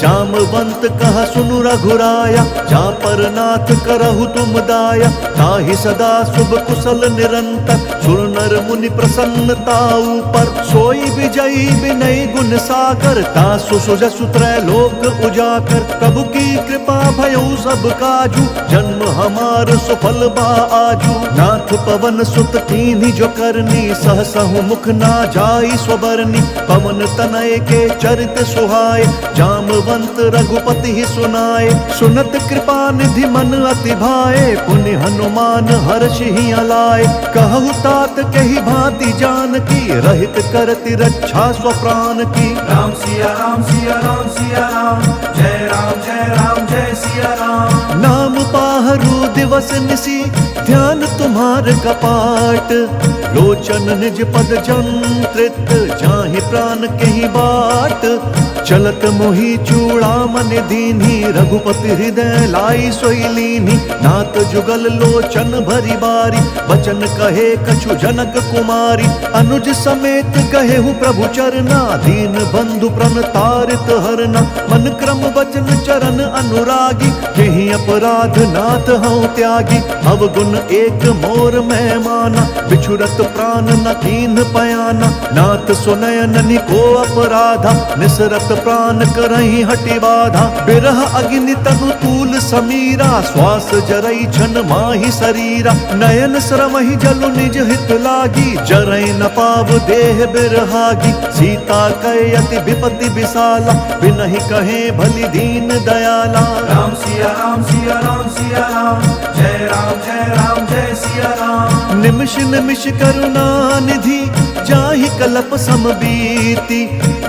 जामवंत कहा सुनु रघुराया जा पर नाथ करहु तुम दाया। ताहि सदा शुभ कुशल निरंतर सुर नर मुनि प्रसन्नता ऊपर। सोई विजयी विनय गुण सागर तासु सुजसु त्रैलोक उजाकर। प्रभु की कृपा भयउ सब काजू जन्म हमार सुफल बा आजू। नाथ पवन सुत कीन्ही जो करनी सहसहु मुख ना जाई स्वबरनी। पवन तनय के चरित सुहाए जामवंत रघुपति ही सुनाए। सुनत कृपा निधि मन अति भाए पुनि हनुमान हर्ष ही अलाए। कहु तात कही भांति जानकी रहित करति रक्षा स्वप्राण की। राम सिया राम सिया राम सिया राम जय राम जय राम जय सिया राम। नाम पाहरु दिवस निसी ध्यान तुम्हार कपाट। लोचन निज पद जंत्रित जाहि प्राण कहीं बाट। चलत मोहि चूड़ामन दीन्ही रघुपति हृदय लाई सोई लीन्ही। नाथ जुगल लोचन भरी बारी बचन कहे कछु जनक कुमारी। अनुज समेत कहेहु प्रभु चरना दीन बंधु प्रण तारित हरना। मन क्रम वचन चरण अनुरागी यही अपराध नाथ हूँ त्यागी। अवगुण एक मोर मैं माना बिछुरत प्राण न कीन पयाना। नाथ सुनयन को अपराधा निसरत प्राण करही हटि बाधा। बिरह अग्नि तनु तूल समीरा श्वास जरई छन माही शरीरा। नयन श्रमहि जलु निज हित लागी जरई न पाव देह बिरहागी। सीता कहे अति विपति विशाला बिनहि कहे भली दीन दयाला। राम सिया राम सिया राम सिया राम जय राम जय सिया राम। निमिष निमिष करुणा निधि जाहि कलप समबीति।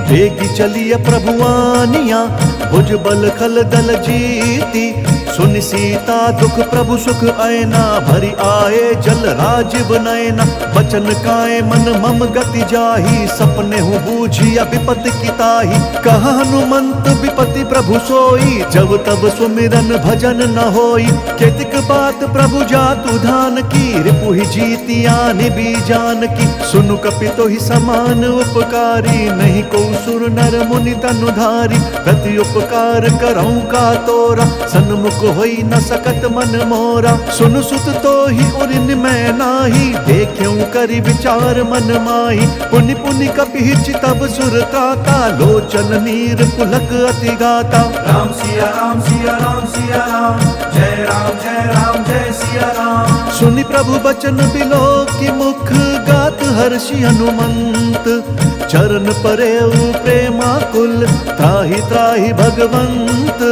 बेगी चलिय प्रभुआनिया भुज बल खल दल जीती। सुनि सीता दुख प्रभु सुख ऐना भरी आए जल राजीव नयना। बचन काए मन मम गति जाही सपने हूँ बूझिया विपति की ताही। कहा हनुमंत विपति प्रभु सोई जब तब सुमिरन भजन न होई। केतिक बात प्रभु जातु धान की रिपुहि जीती आनि बीजान की। सुनु कपितो ही समान उपकारी नहीं को सुर नर मुनि तनुधारी। प्रति उपकार करऊं का तोरा सन्मुख होई न सकत मन मोरा। सुन सुत तो ही उरिन मैं नाही देख्यूं करि विचार मन माही। पुनि पुनि कपि तब सुर त्राता लोचन नीर पुलक अति गाता। राम सिया राम सिया राम सिया राम जय राम जय सिया राम। सुनि प्रभु बचन बिलो की मुख गात हर्षि हनुमंत। चरण परेउ प्रेमाकुल त्राहि त्राहि भगवंत।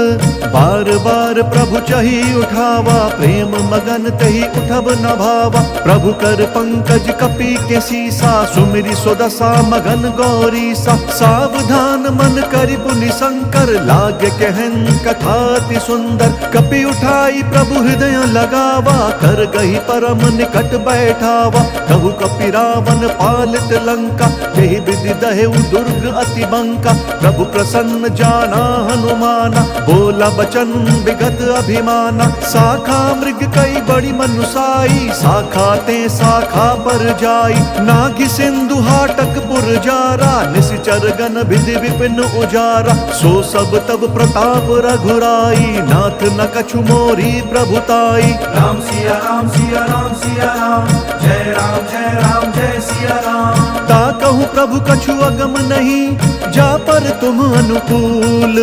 बार बार प्रभु चही उठावा प्रेम मगन तही उठब न भावा। प्रभु कर पंकज कपि के सीसा सुमिरि सुदशा मगन गौरीसा। सावधान मन करि पुनि शंकर लाग कहन कथाति सुंदर। कपि उठाई प्रभु हृदय लगावा कर गही परम निकट बैठावा। कहु कपि रावण पालित लंका यही विधि दहेउ दुर्ग अति बंका। प्रभु प्रसन्न जाना हनुमाना बोला बचन विगत अभिमाना। शाखा मृग कई बड़ी मनुसाई शाखा ते शाखा पर जाई। नागि सिंधु हाटक पुर जारा निशिचर गण विधि विपिन उजारा। सो सब तब प्रताप रघुराई नाथ न कछु मोरी प्रभुताई। राम सिया राम सिया राम सिया राम जय राम जय सिया राम। ता कहूँ कहूँ प्रभु कछु अगम नहीं, जा पर तुम अनुकूल।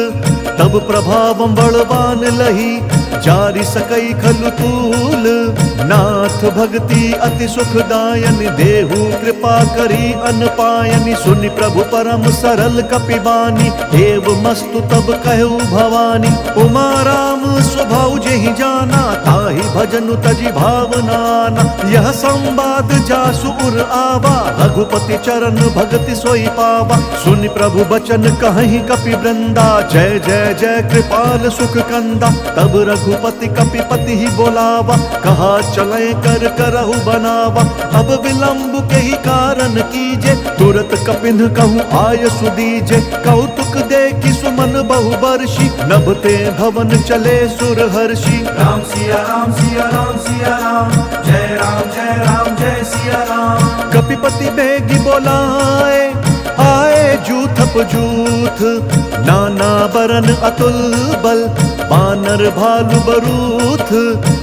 तब प्रभावम बलवान लही, जारि सकई खलु तूल। नाथ भक्ति अति सुखदायन, देहु कृपा करी अनपायनि। सुनि प्रभु परम सरल कपिबानी, एव मस्तु तब कहु भवानी। उमा राम स्वभाव जेहि जाना, ताहि भजनु तजि भावनाना। यह संवाद जासु उर आवा, रघुपति चरण भगति सोई पावा। सुनि प्रभु बचन कहहि कपि वृंदा, जय जय जय कृपाल सुख कंदा। तब रघुपति कपिपति ही बोलावा, कहा चले कर करहु बनावा। अब विलंब के ही कारण कीजे, तुरत कपिन कहूँ आय सुदीजे। कौतुक देखि सुमन बहु बर्षि, नभते भवन चले सुर हर्षि। राम सिया राम सिया राम सिया राम, जय राम जय राम जय सिया राम। कपिपति बेगी बोलाए, आए जूथप जूथ। नाना बरन अतुल बल, बानर भालु बरूथ।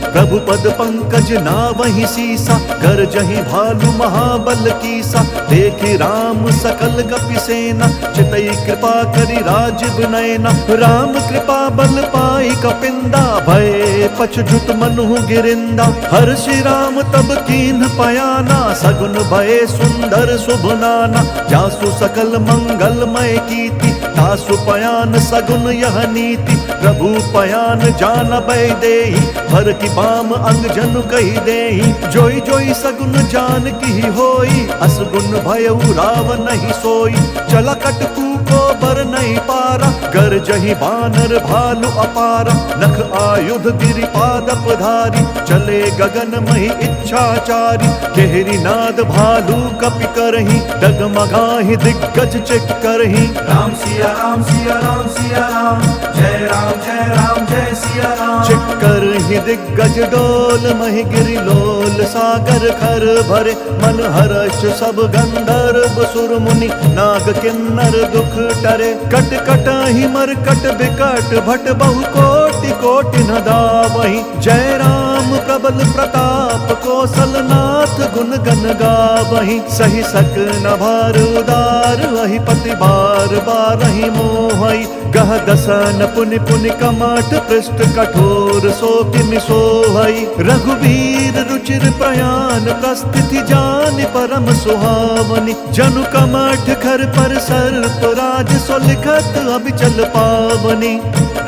प्रभु पद पंकज नावहि सीसा, गरजहि भालु महाबल कीसा। देखि राम सकल कपि सेना, चितई कृपा करि राजीव नयना। राम कृपा बल पाई कपिंदा, भय पछजुत मनु गिरिंदा। हर्षि राम तब कीन्ह पयाना, सगुन भय सुंदर शुभ नाना। जासु सकल मंगलमय कीर्ति, तासु पयान सगुन यह नीति। प्रभु पयान जानबै देहि, भर की बाम अंग जनु कहि देहि। जोई जोई सगुन जान की होई, असगुन भयउ राव नहीं सोई। चला कटकू को बर नहीं पारा, गरजहि बानर भालु अपारा। नख आयुध गिरिपाद पधारी, चले गगन महि इच्छाचारी। केहरी नाद भालु कपि करहि, डगमगाहि दिग्गज चित करहि। राम सिया राम सिया राम सिया राम, जय राम जय सिया राम। चिक्कर ही दिग्गज डोल, महि गिरि लोल सागर खर भरे। मन हर्ष सब गंधर्व सुर मुनि, नाग किन्नर दुख टरे। कट कटाहि मरकट बिकट, भट बहु कोटि कोटि न दावहि। जय राम प्रबल प्रताप, कौशल नाथ गुण गन गावहि। सही सक न भार उदार, वही पति बार बारहि मोहई। गह दसन पुनि पुनि कमठ, पृष्ठ कठोर सो किमि सोहई। रघुवीर रुचिर प्रयाण, प्रस्थिति जान परम सुहावनी। जनु कमठ खर पर सर्प राज, सो लिखत अबिचल पावनी।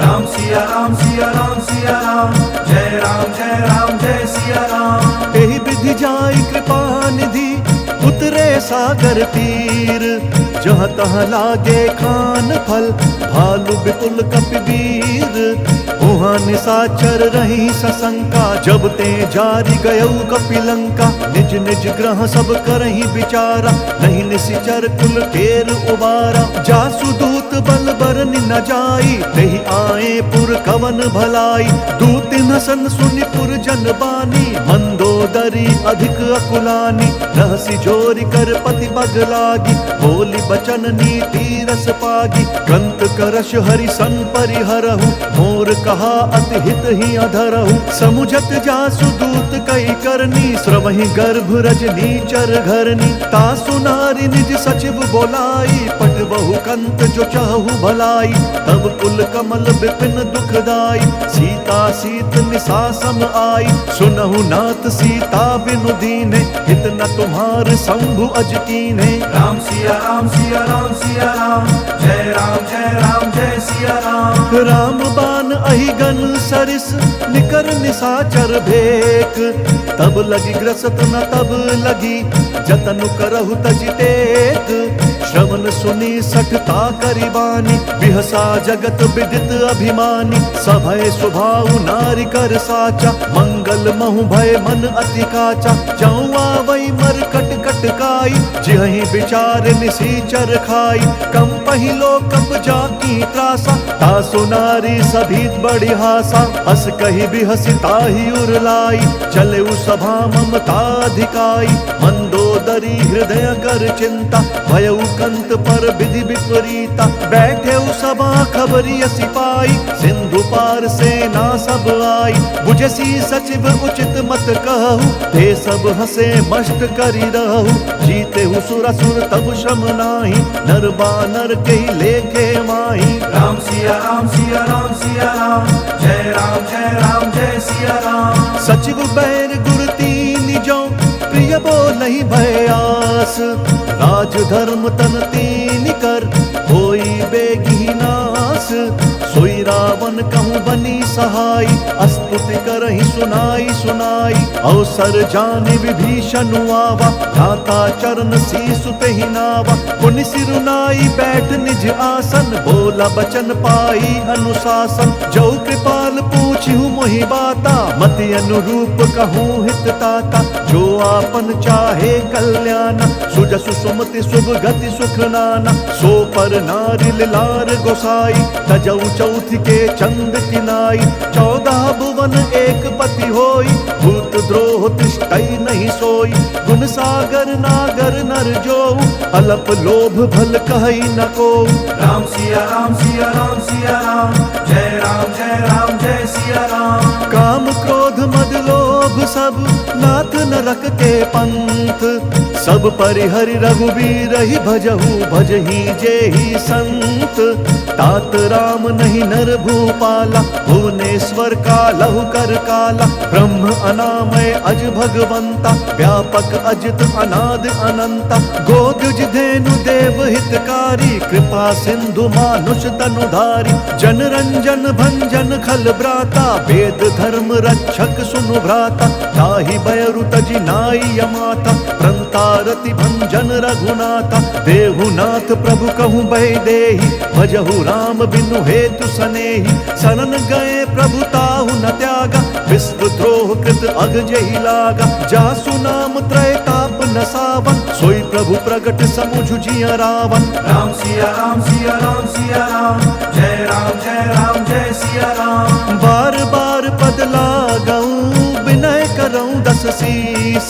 राम सिया राम सिया राम सिया राम, जय राम जय सिया राम। एहि विधि जाई कृपा निधि, उतरे सागर तीर। जहाँ तहाँ लागे खान फल, भालु विपुल कपिवीर। उहाँ निशाचर रही सशंका, जब ते जारी गयऊ कपिलंका। निज निज ग्रह सब करही विचारा, नहीं निशिचर कुल केर उबारा। जासु दूत बल बरनि न जाई, तेहि आए पुर कवन भलाई। दूत नसन सुनि पुर जन बानी, मंदोदरी अधिक अकुलानी। रहसी जोरी कर पति बग लागी, बोली बचन नीति रस पागी। कंत करश हरि सन परिहरहु, मोर कहा अति हित ही अधरहु। समुझत जासु दूत कई करनी, श्रवहि गर्भ रजनी चर घरनी। तासु नारी निज सचिव बोलाई, पट बहु कंत जो चाहु भलाई। तब कुल कमल विपिन दुखदाई, सीता सीत निशा सम आई। सुनहु नाथ सीता बिनु दीने, हित न तुम्हार शंभु अज कीन्हे। राम सिया राम सिया राम सिया राम, जय राम जय सिया राम। राम बान अहिगन सरिस, निकर निशाचर भेक। तब लगी ग्रसत न तब लगी, जतनु करहु तजि टेक। श्रवण सुनी सठता करिबानी, बिहसा जगत विदित अभिमानी। सभय स्वभाव नारी कर साचा, मंगल महु भय मन अति काचा। जाऊँ आवई मर कट कट काई, जिहि विचार निशीचर खाई। कम पहिलो कप जाकी त्रासा, तासु नारी सभी बड़ी हासा। हस कही बिहसी ताहि उरलाई, चले उ सभा ममताधिकाई। मंदोदरी हृदय कर चिंता, भयउ कंत पर विधि विपरीता। बैठे उ सभा खबरिय सिपाई, सिंधु पार सेना सब आई। बुझसी सचिव उचित मत कह, कहु, ते सब हंसे मस्त करी रहु। जीते हु सुर असुर तब श्रम नाही, नर बानर के लेखे माही। राम सिया राम सिया राम सिया राम, जय राम जय सिया राम। सचिव बैर गुर तीन जो, प्रिय बोलहि भयास। राज धर्म तन तीन कर, होई बेगी नास। सोई रावण कहूँ बनी सहाय, अस्तुति करहि सुनाई सुनाई। अवसर जाने विभीषण आवा, धाता चरण सीसु तेहि नावा। पुनि सिरुनाई बैठ निज आसन, बोला बचन पाई अनुशासन। जो कृपाल पूछिहु मोहि बाता, मति अनुरूप कहूँ हित ताता। जो आपन चाहे कल्याण, सुजसु सुमति शुभ गति सुख नाना। सो पर नारी लार गोसाई, तजौ चौथ के चंद किनाई। 14 भुवन एक पति होई, भूत द्रोह तिष्ठई नहीं सोई। गुण सागर नागर नर जोऊ, अलप लोभ भल कहई न कोऊ। राम सिया राम सिया राम सिया राम, जय राम जय सिया राम। काम क्रोध मद लोभ सब, नाथ नरक के पंथ। सब परिहरि रघुबीर ही भजहु, भजहि जेहि संत। तात राम नहीं नर भूपाला, भुवनेश्वर कालहु कर काला। ब्रह्म अनामय अज भगवंता, व्यापक अजित अनाद अनंता। गोदुज धेनु देव हितकारी, कृपा सिंधु मानुष तनुधारी। जन रंजन भंजन खल ब्राता, वेद धर्म रक्षक सुनु भ्राता। ताहि बयरु तजि नाई यमाता, प्रंतारति भंजन रघुनाथा। देहुनाथ प्रभु कहूँ बहि देहि, भजहु राम बिनु हेतु सनेहि। शरण गए प्रभु ताहु न त्यागा, विश्व द्रोह कृत अग जेहि लागा। जासु नाम त्रय ताप न सावन, सोई प्रभु प्रगट समुझ जिय रावण। राम सिया राम सिया राम सिया राम, जय राम जय सिया राम। बार बार पद लागऊं, विनय करऊं 10 शीस।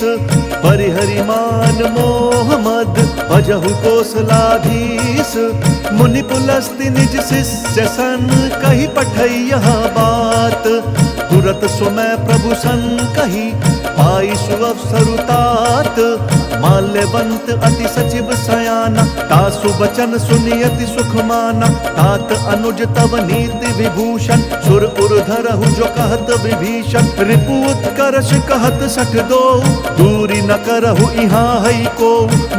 परिहरि मान मोह मद, भजहु कोसलाधीश। मुनि पुलस्ति निज शिष्य सन, कही पठई यह बात। तुरत सुमय प्रभु सन कही, पाई सुअवसरु तात। माल्यवंत अति सचिव सयाना, तासु बचन सुनि अति सुख माना। तात अनुज तव नीति विभूषण, सुर उर धरहु जो कहत विभीषण। रिपु उत्कर्ष कहत 62, दूरी न करहु इहाँ हई को।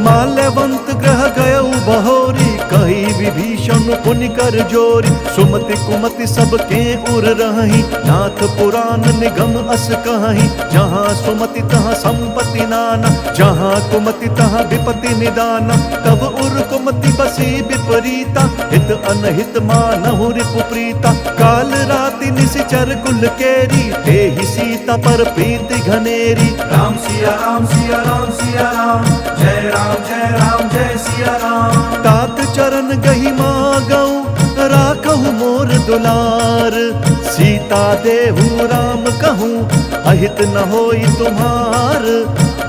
माल्यवंत ग्रह गयउ बहोरी, कही विभीषण पुनि कर जोरी। सुमति कुमति सब के उर रहहि, नाथ पुराण निगम अस कहहि। जहाँ सुमति तहाँ संपत्ति नाना, जहाँ कुमति तहाँ विपत्ति निदाना। तब उर कुमति बसी विपरीता, हित अनहित मानहु रिपु प्रीता। काल राति निशिचर कुल केरी, तेहि सीता पर प्रीति घनेरी। राम सिया राम सिया राम सिया राम, जय राम जय सिया राम। तात चरण गहि मागऊं, राखहु मोर दुलार। सीता देहु राम कहूँ, अहित न होई तुम्हार।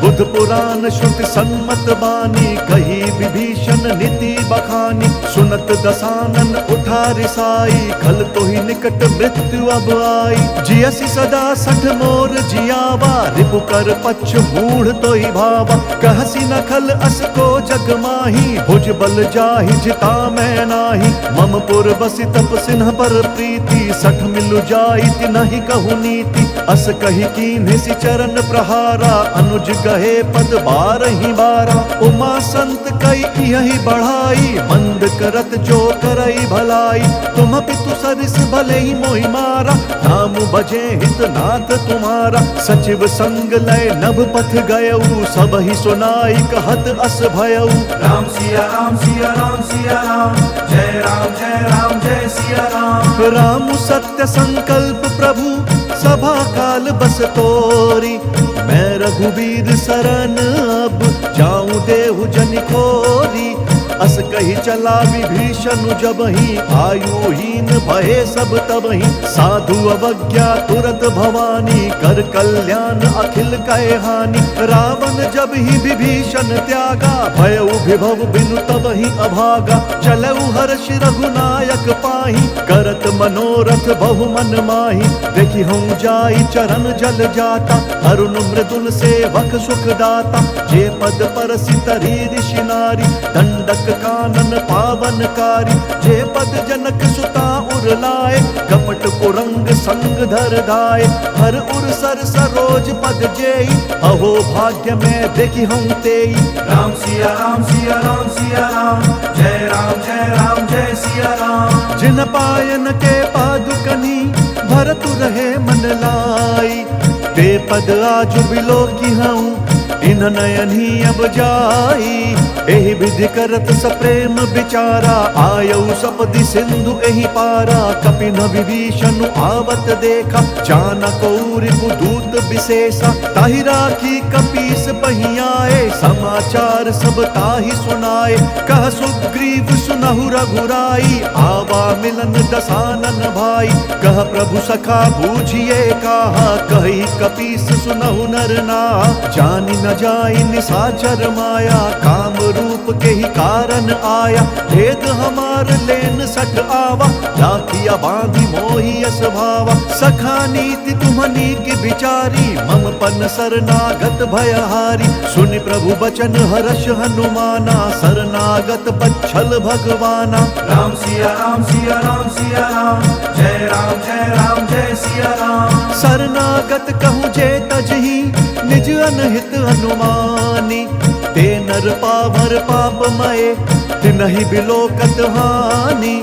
बुध पुराण श्रुति सन्मत बानी, कही विभीषण नीति बखानी। सुनत दसानन उठा रिसाई, खल तो ही निकट मृत्यु अब आई। जियसि सदा 60 मोर जियावा, रिपु कर पक्ष मूढ़ तो ही भावा। कहसी न खल अस को जग माही, भुज बल जाहि जिता मैं नाही। मम पुर बसि तप सिन्ह पर प्रीति, 60 मिलु जाइत नहीं कहु नीति। अस कही कीन्हि सि चरण प्रहारा, अनुज गहे पद 12 बारा। उमा संत कई यही बढ़ाई, मंद करत जो करई भलाई। तुम पितु सरिस भले ही मोहि मारा, नाम बजे हित नाथ तुम्हारा। सचिव संग लय नभ पथ गयऊ, सब ही सुनाई कहत अस भयऊ। राम सिया राम सिया राम सिया राम, जय राम जय सिया राम। राम सत्य संकल्प प्रभु, सभा काल बस तोरी। मैं रघुबीर शरण अब, जाऊं देहु जन खोरी। अस कही चला विभीषण जबहि आयुहीन भये सब तबहि साधु अवज्ञा तुरत भवानी कर कल्याण अखिल कहे हानि रावण जब ही विभीषण त्यागा भयउ विभव बिनु तबहि अभागा चलऊ हर्ष रघुनायक पाहि करत मनोरथ बहु मन माहि देखि हम जाई चरण जल जाता अरुण मृदुल सेवक सुख दाता जे पद परसि तरी ऋषि नारी दंडक कानन पावनकारी जे पद जनक सुता उर लाए कपट कुरंग संग धर धाय हर उर सर सरोज पद जेई अहो भाग्य में देखि हम तेई राम सिया राम सिया राम सिया राम जय राम जय राम जय सिया राम जिन पायन के पादुकनी भरतु रहे मन लाई ते पद आज बिलो की हूँ इन नयन ही अब जाई एहि विधि करत सप्रेम विचारा आयऊ सपदि सिंधु एहि पारा कपिन विभीषण आवत देखा जाना कौरि दूत विशेषा ताहि राखी कपीस पहियाए समाचार सब ताहि सुनाए कह सुग्रीव सुनहु रघुराई आवा मिलन दसानन भाई कह प्रभु सखा बूझिए कहा कही कपीस सुनहु नर ना जानि न जाई निसाचर माया काम रूप के ही कारण आया भेद हमार लेन सठ आवा राखिया बांधी मोही स्वभावा सखा नीति तुम्हनी की बिचारी मम पन शरणागत भयहारी सुनि प्रभु बचन हर्ष हनुमाना शरणागत बच्छल भगवाना राम सिया राम सिया राम सिया राम जय राम जय राम जय सिया राम शरणागत कहूँ जे तजही निज अनहित हनुमानी ते नर पावर पापमय तिनहि बिलोकत हानि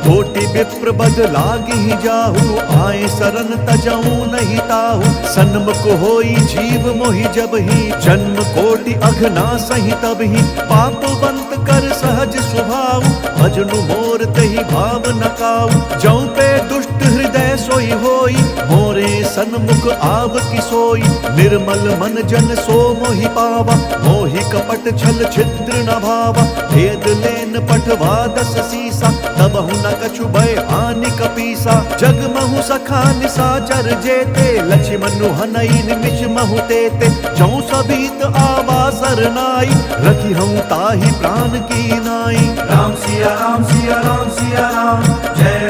कोटि विप्र बद लागी जाहु आए शरण तजहु नहीं ताहु सन्मुख होई जीव मोहि जब ही जन्म कोटि अघना सही तब ही पापवंत कर सहज स्वभाव भजनु मोर तहि भाव नकाऊ जौ पे दुष्ट हृदय सोई होई मोरे सन्मुख आव की सोई निर्मल मन जन सो मोहि पावा मोहि कपट छल छिद्र न भावा भेद लेन पठवा दस सीसा तबहु न कछु भय हानि कपीसा जग महु सखा निसाचर जेते लक्ष्मण हनई निमिष महु तेते जौ सभीत आवा सरनाई रखी हम ताहि प्राण की नाई राम सिया राम सिया राम सिया राम जय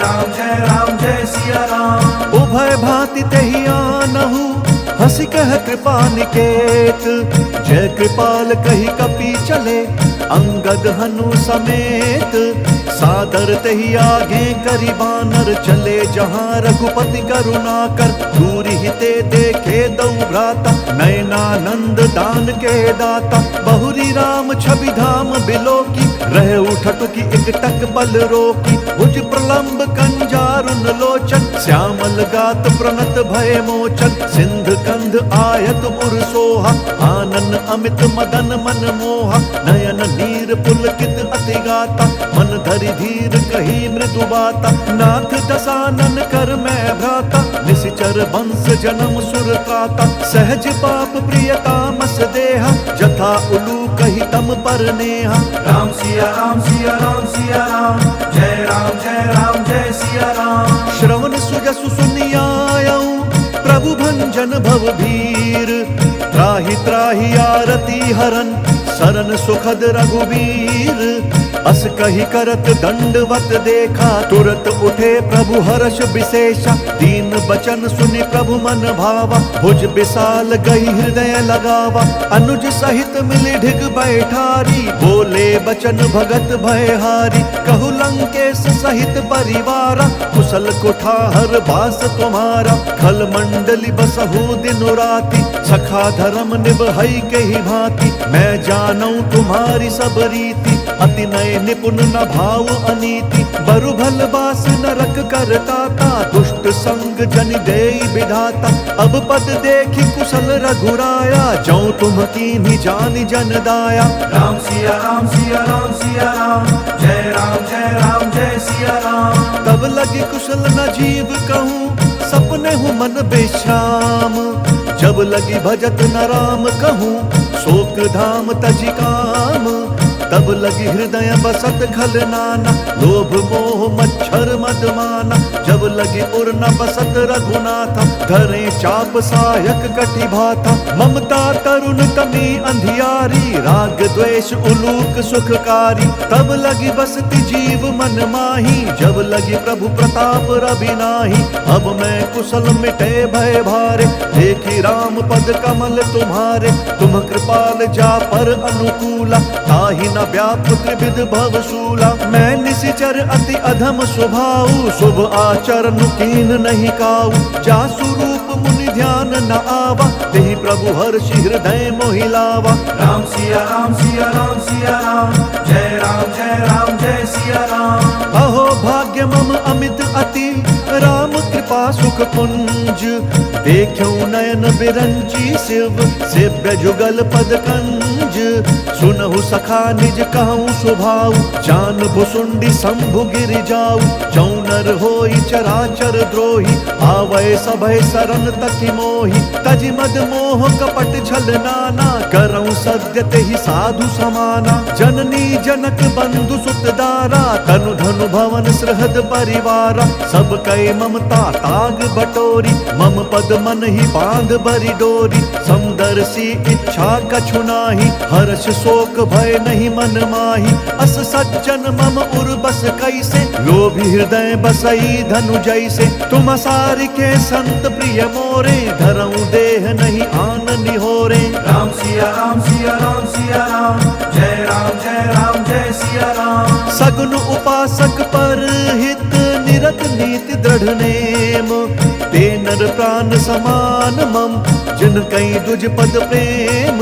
राम जय सिया राम उभय भांति तेहि आनहु हंसी कह कृपा निकेत जय कृपाल कही कपी चले अंगद हनु समेत सादर तही आगे करी बानर चले जहाँ रघुपति करुणा कर दूरी हिते देखे दौ भ्राता नयनानंद दान के दाता बहुरी राम छवि धाम बिलो की रह उठट की एक टक बल रोकी भुज प्रलंब कंजारुन लोचन श्यामल गात प्रणत भय मोचन सिंध कंध आयत उर सोहा आनन अमित मदन मन मोहा नयन नीर पुलकित अति गाता मन धरि धीर कही मृदु बाता नाथ दसानन कर मैं भ्राता निशिचर वंश जन्म सुर त्राता सहज पाप प्रियतामस देहा जथा उलू कही तम पर नेहा राम सिया राम सिया राम सिया राम जय सिया राम श्रवण सुजसु सुनियायऊ प्रभु भंजन भव भीर त्राहि त्राहि आरती हरन शरण सुखद रघुवीर अस कही करत दंडवत देखा तुरत उठे प्रभु हर्ष विशेषा दीन बचन सुनि प्रभु मन भावा भुज विशाल गई हृदय लगावा अनुज सहित मिली ढिग बैठारी बोले बचन भगत भयहारी कहु लंकेश सहित परिवारा कुशल कुठार बास तुम्हारा खल मंडली बसहु दिन राति सखा धर्म निभई के ही भांति मैं जानू तुम्हारी सब रीति अति नय निपुण न भाव अनीति बरु भल बास नरक करताता दुष्ट संग जन देई विधाता अब पद देखी कुशल रघुराया जौ तुम कीन्ही जानि जन दाया राम सिया राम सिया राम सिया राम जय सिया राम तब लगी कुशल न जीव कहूँ सपने हूँ मन बेश्राम जब लगी भजत न राम कहूँ शोक धाम तजि काम तब लगी हृदय बसत खल नाना, लोभ मोह मच्छर मद माना। जब लगी उर न बसत रघुनाथा, धरे चाप सायक कटि भाथा। ममता तरुण तमी अंधियारी, राग द्वेष उलूक सुखकारी। तब लगी बसती जीव मन माही, जब लगी प्रभु प्रताप रवि नाही। अब मैं कुशल मिटे भय भारे, देखी राम पद कमल तुम्हारे। तुम कृपाल जा पर अनुकूला, ताहि न व्याप त्रिविध भवशूला। मैं निशिचर अति अधम स्वभाव, शुभ आचरण कीन नहीं काऊ। जासु रूप मुनि ध्यान न आवा, तेहि प्रभु हर्षि हृदय मोहि लावा। राम सिया राम सिया राम सिया राम, जय राम जय सिया राम। अहो भाग्य मम अमित अति, राम कृपा सुख पुंज। देखूं नयन बिरंची शिव, सेव्य जुगल पद कंज। सुनहु सखा निज कहूँ स्वभाव, जान भुसुंडी शंभु गिर जाऊ। जौनर होई चराचर द्रोही, आवै सभय सरन तकि मोहि। तजि मद मोह कपट छल नाना, करऊं सद्य तेहि साधु समाना। जननी जनक बंधु सुत दारा, तनु धनु भवन सृहद परिवारा। सब कै ममता ताग बटोरी, मम पद मन ही बांध बरी डोरी। समदर्शी इच्छा कछु नाही, हर्ष शोक भय नहीं मन माही। अस सज्जन मम उर बस कैसे, लोभी हृदय बसई धनु जैसे। तुम सारि के संत प्रिय मोरे, धरऊं देह नहीं आन निहोरे। राम सिया राम सिया राम सिया राम, जय राम जय सिया राम। सगुन उपासक पर हित, निरत नीति दृढ़ नेम। ते नर प्राण समान मम, जिन कई दुज पद प्रेम।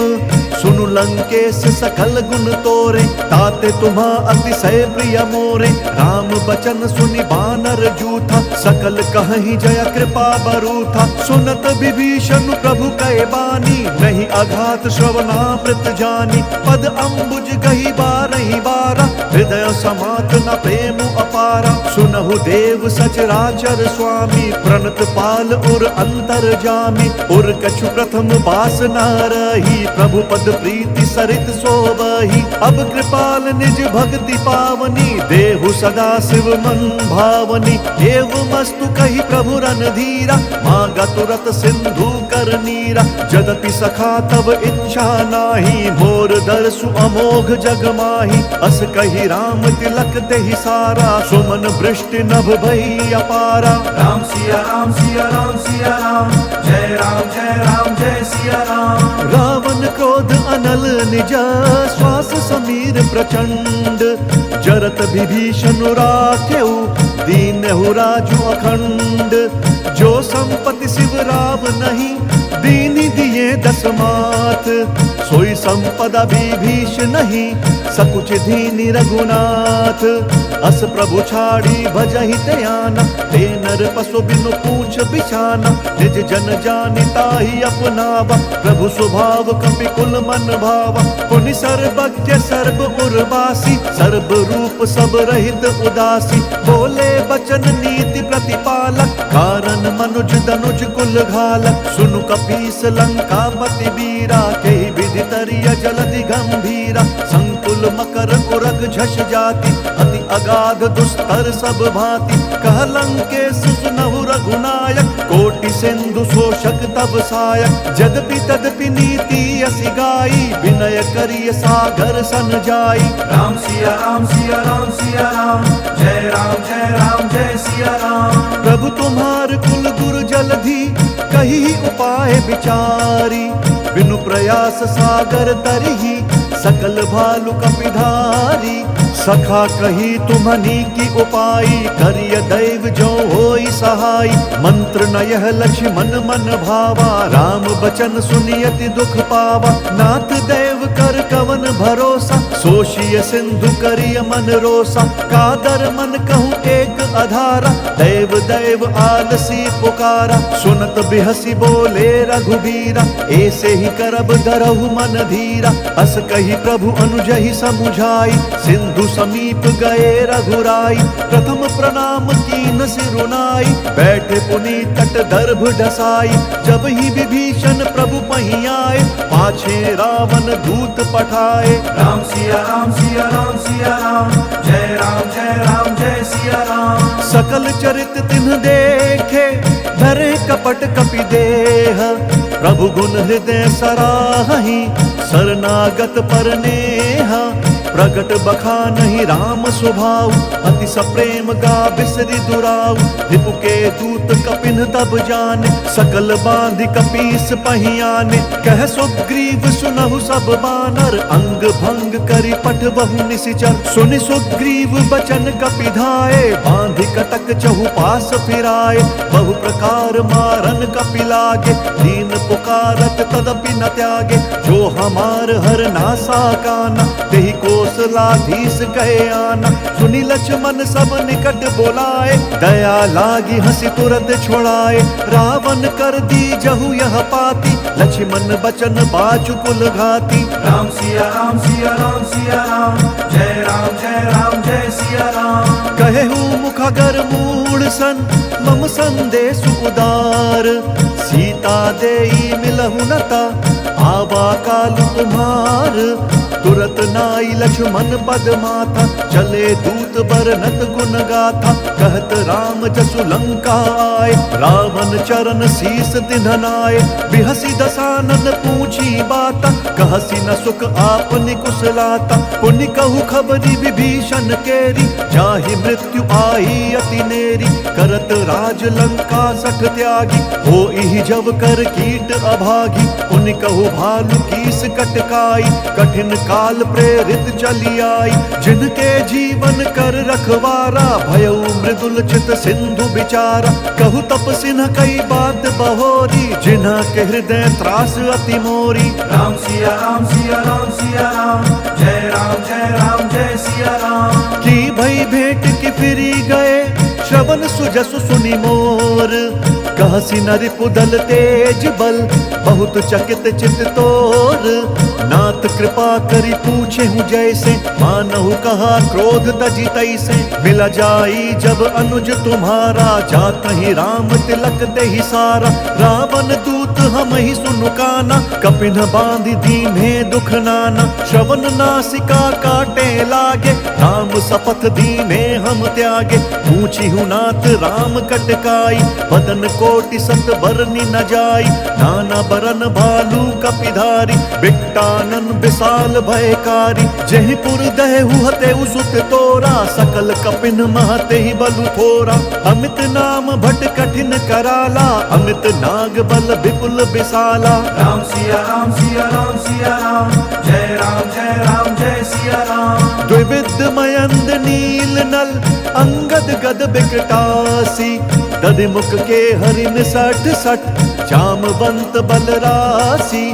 सुनु लंकेश सकल गुण तोरे, ताते तुम्हा अतिशय प्रिय मोरे। राम बचन सुनि बानर जूथा, सकल कहीं जय कृपा बरूथा। सुनत विभीषण प्रभु कै बानी, नहीं अघात श्रवणामृत जानी। पद अम्बुज गही बारही बारा, हृदय समात न प्रेम अपारा। सुनहु देव सचराचर स्वामी, प्रणत पाल उर अंतर जामी। उर कछु प्रथम बास न रही, प्रभु पद प्रीति सरित सोबही। अब कृपाल निज भक्ति पावनी, देहु सदा शिव मन भावनी। एवमस्तु कही प्रभु रणधीरा, मांगा तुरत सिंधु कर नीरा। जदपि सखा तब इच्छा नाही, मोर दर्शु अमोघ जग माही। अस कही राम तिलक तेहि सारा, सुमन वृष्टि नभ भई अपारा। राम सिया राम सिया राम सिया राम, जय राम जय सिया राम। रावण क्रोध अनल निज, श्वास समीर प्रचंड। जरत विभीषण राखेउ, दीनहु राजु अखंड। जो संपत्ति शिव राव नहीं, दीनी दिए दस मात। सोई संपदा विभीष नहीं, सकुच दीनी रघुनाथ। अस प्रभु छाड़ी भजहि त्याना, ते नर पशु बिनु पूछ बिछाना। निज जन जानि ताहि अपनावा, प्रभु स्वभाव कपि कुल मन भावा। पुनि सर्वज्ञ सर्व उर्वासी, सर्व रूप सब रहित उदासी। बोले बचन नीति प्रतिपालक, कारण मनुज दनुज कुल घालक। सुनु कपीस लंकापति वीरा, केहि विधि तरिय जलधि गंभीरा। संकुल मकर उरग झष जाति, अति अगाध दुस्तर सब भांति। कह लंकेश सुनहु रघुनायक, कोटि सिंधु शोषक तब सायक। जदपि तदपि नीति असि गाई, विनय करिय सागर सन जाई। राम सिया राम सिया राम सिया राम, जय राम जय सिया राम। प्रभु तुम्हार कुल गुरु जलधि, कही उपाय विचारी। बिनु प्रयास सागर तरही, सकल भालु कपिधारी। सखा कही तुम्हनी की उपाई, करिय दैव जो होई सहाय। मंत्र न यह लक्ष्मण मन भावा, राम बचन सुनियति दुख पावा। नाथ देव कर कवन भरोसा, सोशिय सिंधु करिय मन रोसा। कादर मन कहूँ एक अधारा, देव देव आलसी पुकारा। सुनत बिहसी बोले रघुबीरा, ऐसे ही करब धरहु मन धीरा। अस कही कही प्रभु अनुजहि समुझाई, सिंधु समीप गए रघुराई। प्रथम प्रणाम कीन सिरुनाई, बैठे पुनि तट दर्भ ढसाई। जब ही विभीषण प्रभु पहीं आए, पाछे रावण दूत पठाए। राम सिया राम सिया राम सिया राम, जय राम जय सिया राम। सकल चरित तिन्ह देखे, धरे कपट कपि देह। प्रभु गुण हृदय सराहि, शरणागत पर नेहा। प्रगट बखानहि राम स्वभाव, अति सप्रेम गा बिसरि दुराऊ। रिपु के दूत कपिन तब जाने, सकल बांधि कपीस पहीं आने। कह सुग्रीव सुनहु सब बानर, अंग भंग करि पठबहु निशिचर। सुनि सुग्रीव बचन कपि धाये, बांधि कटक चहुपास फिराए। बहु प्रकार मारन कपि लागे, दीन पुकारत तदपि न त्यागे। जो हमार हर नासा काना, तेहि कौशलाधीश कहे आना। सुनि लक्ष्मण सब निकट बोलाए, दया लागी हंसी तुरत छोड़ाए। रावण कर दी जहु यह पाती, लक्ष्मण बचन बाचु कुल घाती। राम सिया राम सिया राम सिया राम, जय राम जय सिया राम। कहेहु मुखगर मूढ़ सन, मम संदेश उदार। सीता देई मिलहु नता, आवा काल तुम्हार। तुरत नाई लक्ष्मण पद माथा, चले दूत बरनत गुण गाथा। कहत राम जसु लंका आए, रावण चरण शीस तिन्हनाए। बिहसी दसानन पूछी बाता, कहसी न सुख आपनि कुशलाता। पुनि कहु खबरी विभीषण केरी, जाहि मृत्यु आई अति नेरी। करत राज लंका सठ त्यागी, होई जब कर कीट अभागी। पुनि कहु भालु कीस कटकाई, कठिन काल प्रेरित चली आई। जिनके जीवन कर रखवारा, भयउ मृदुल चित सिंधु बिचारा। कहु तपसिन कई बात बहोरी, जिन्हा के हृदय त्रास अति मोरी। राम सिया राम सिया राम सिया राम, जय राम जय सिया राम। की भई भेंट की फिरी गए, श्रवण सुजसु सुनि मोर। कहसी नरि पुदल तेज बल, बहुत चकित चित तोर। नाथ कृपा करि पूछे हूँ जैसे, मानहु कहा क्रोध तजी तैसे। मिला जाई जब अनुज तुम्हारा, जात ही राम तिलक देहि सारा। रावण दूत हम ही सुनु काना, कपिन बांधि दीन्हे दुख नाना। श्रवण नासिका काटे लागे, राम शपथ दीन्हे हम त्यागे। पूछी हूँ नाथ राम कटकाई, बदन कोटि सत बरनि न जाई। नाना बरन भालू कपिधारी, बिकटानन विशाल भयकारी। जहि पुर दहु हतेउ सुत तोरा, सकल कपिन महते ही बलु थोरा। अमित नाम भट कठिन कराला, अमित नाग बल विपुल विशाला। राम सिया राम सिया राम सिया राम, जय राम जय सिया राम। द्विविध मयंद नील नल, अंगद गद बिकटासी। दधिमुख के हरिन सठ सठ, जामवंत बलरासी।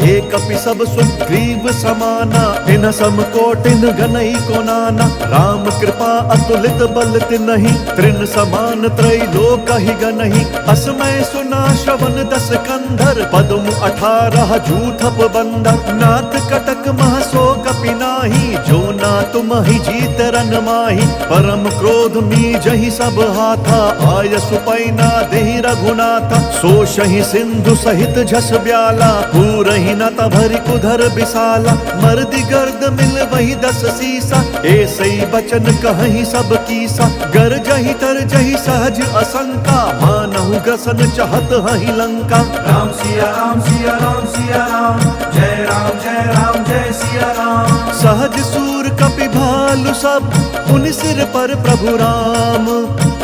एक अपि सब सुग्रीव समाना, इन सम कोटिन गनई को नाना। राम कृपा अतुलित बल तिनहि, त्रिन समान त्रैलोक ही गनहि। असमय सुना श्रवण दस कंधर, पद्म 18 जूथप बंदर। नाथ कटक मह सो कपि नाही, जो ना तुम ही जीत रन माही। परम क्रोध मी जहि सब हाथा, आय सुपैना देहि रघुनाथा। सोषहि सिंधु सहित झस ब्याला, पूरहि न तभरि कुधर विशाला। मर्दि गर्द मिल वही 10 सीसा, ऐसई बचन कहहि सब कीसा। गरजहि तरजहि सहज असंका, मानहु ग्रसन चहत हहि लंका। राम सिया राम सिया राम सिया राम, जय राम जय सिया राम। सहज सूर कपि भालु सब, उन सिर पर प्रभु राम।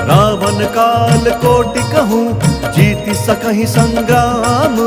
रावण काल कोटि कहूँ, जीति सकहि संग्राम।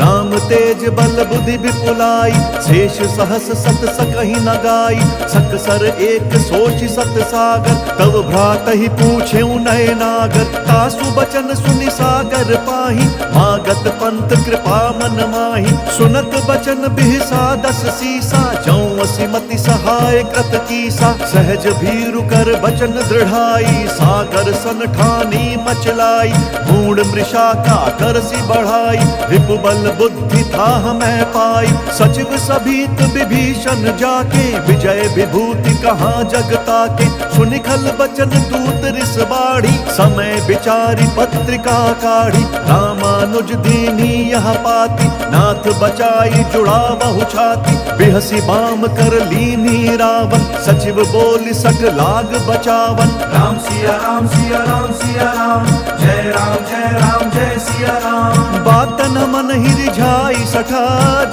राम तेज बल बुद्धि विपुलाई, शेष सहस सत सकहि न गाई। सकसर एक सोच सत सागर, तब भ्रातहि पूछे नय नागर। तासु बचन सुनि सागर पाही, मागत पंथ कृपा मन माही। सुनत बचन बिहसा 10 सीसा, जौं सिमति सहाय कृत कीसा। सहज भीरु कर बचन दृढ़ाई, सागर सन ठानी मचलाई। मूढ़ मृषा का करसी बढ़ाई, रिपु बल बुद्धि बुद्धि था हमें पाई। सचिव सभीत विभीषण जाके विजय विभूति कहाँ जगता के। सुनिखल बचन दूत रिस बाढ़ी समय विचारी पत्रिका काढ़ी। रामानुज दीनी यह पाती नाथ बचाई जुड़ा बहु छाती। बिहसी बाम कर लीनी रावण सचिव बोली सठ लाग बचावन। राम सिया राम सिया राम सिया राम जय राम जय राम जय सिया राम। बात न मन ही रिझाई सठा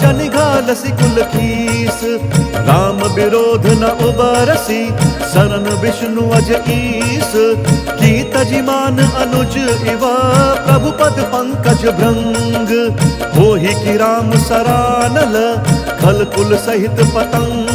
जन घालसी कुल खीस। राम विरोध न उबरसी शरण विष्णु अज ईस। की तजिमान अनुज इवा प्रभु पद पंकज भृंग। होहि की राम सरानल खल कुल सहित पतंग।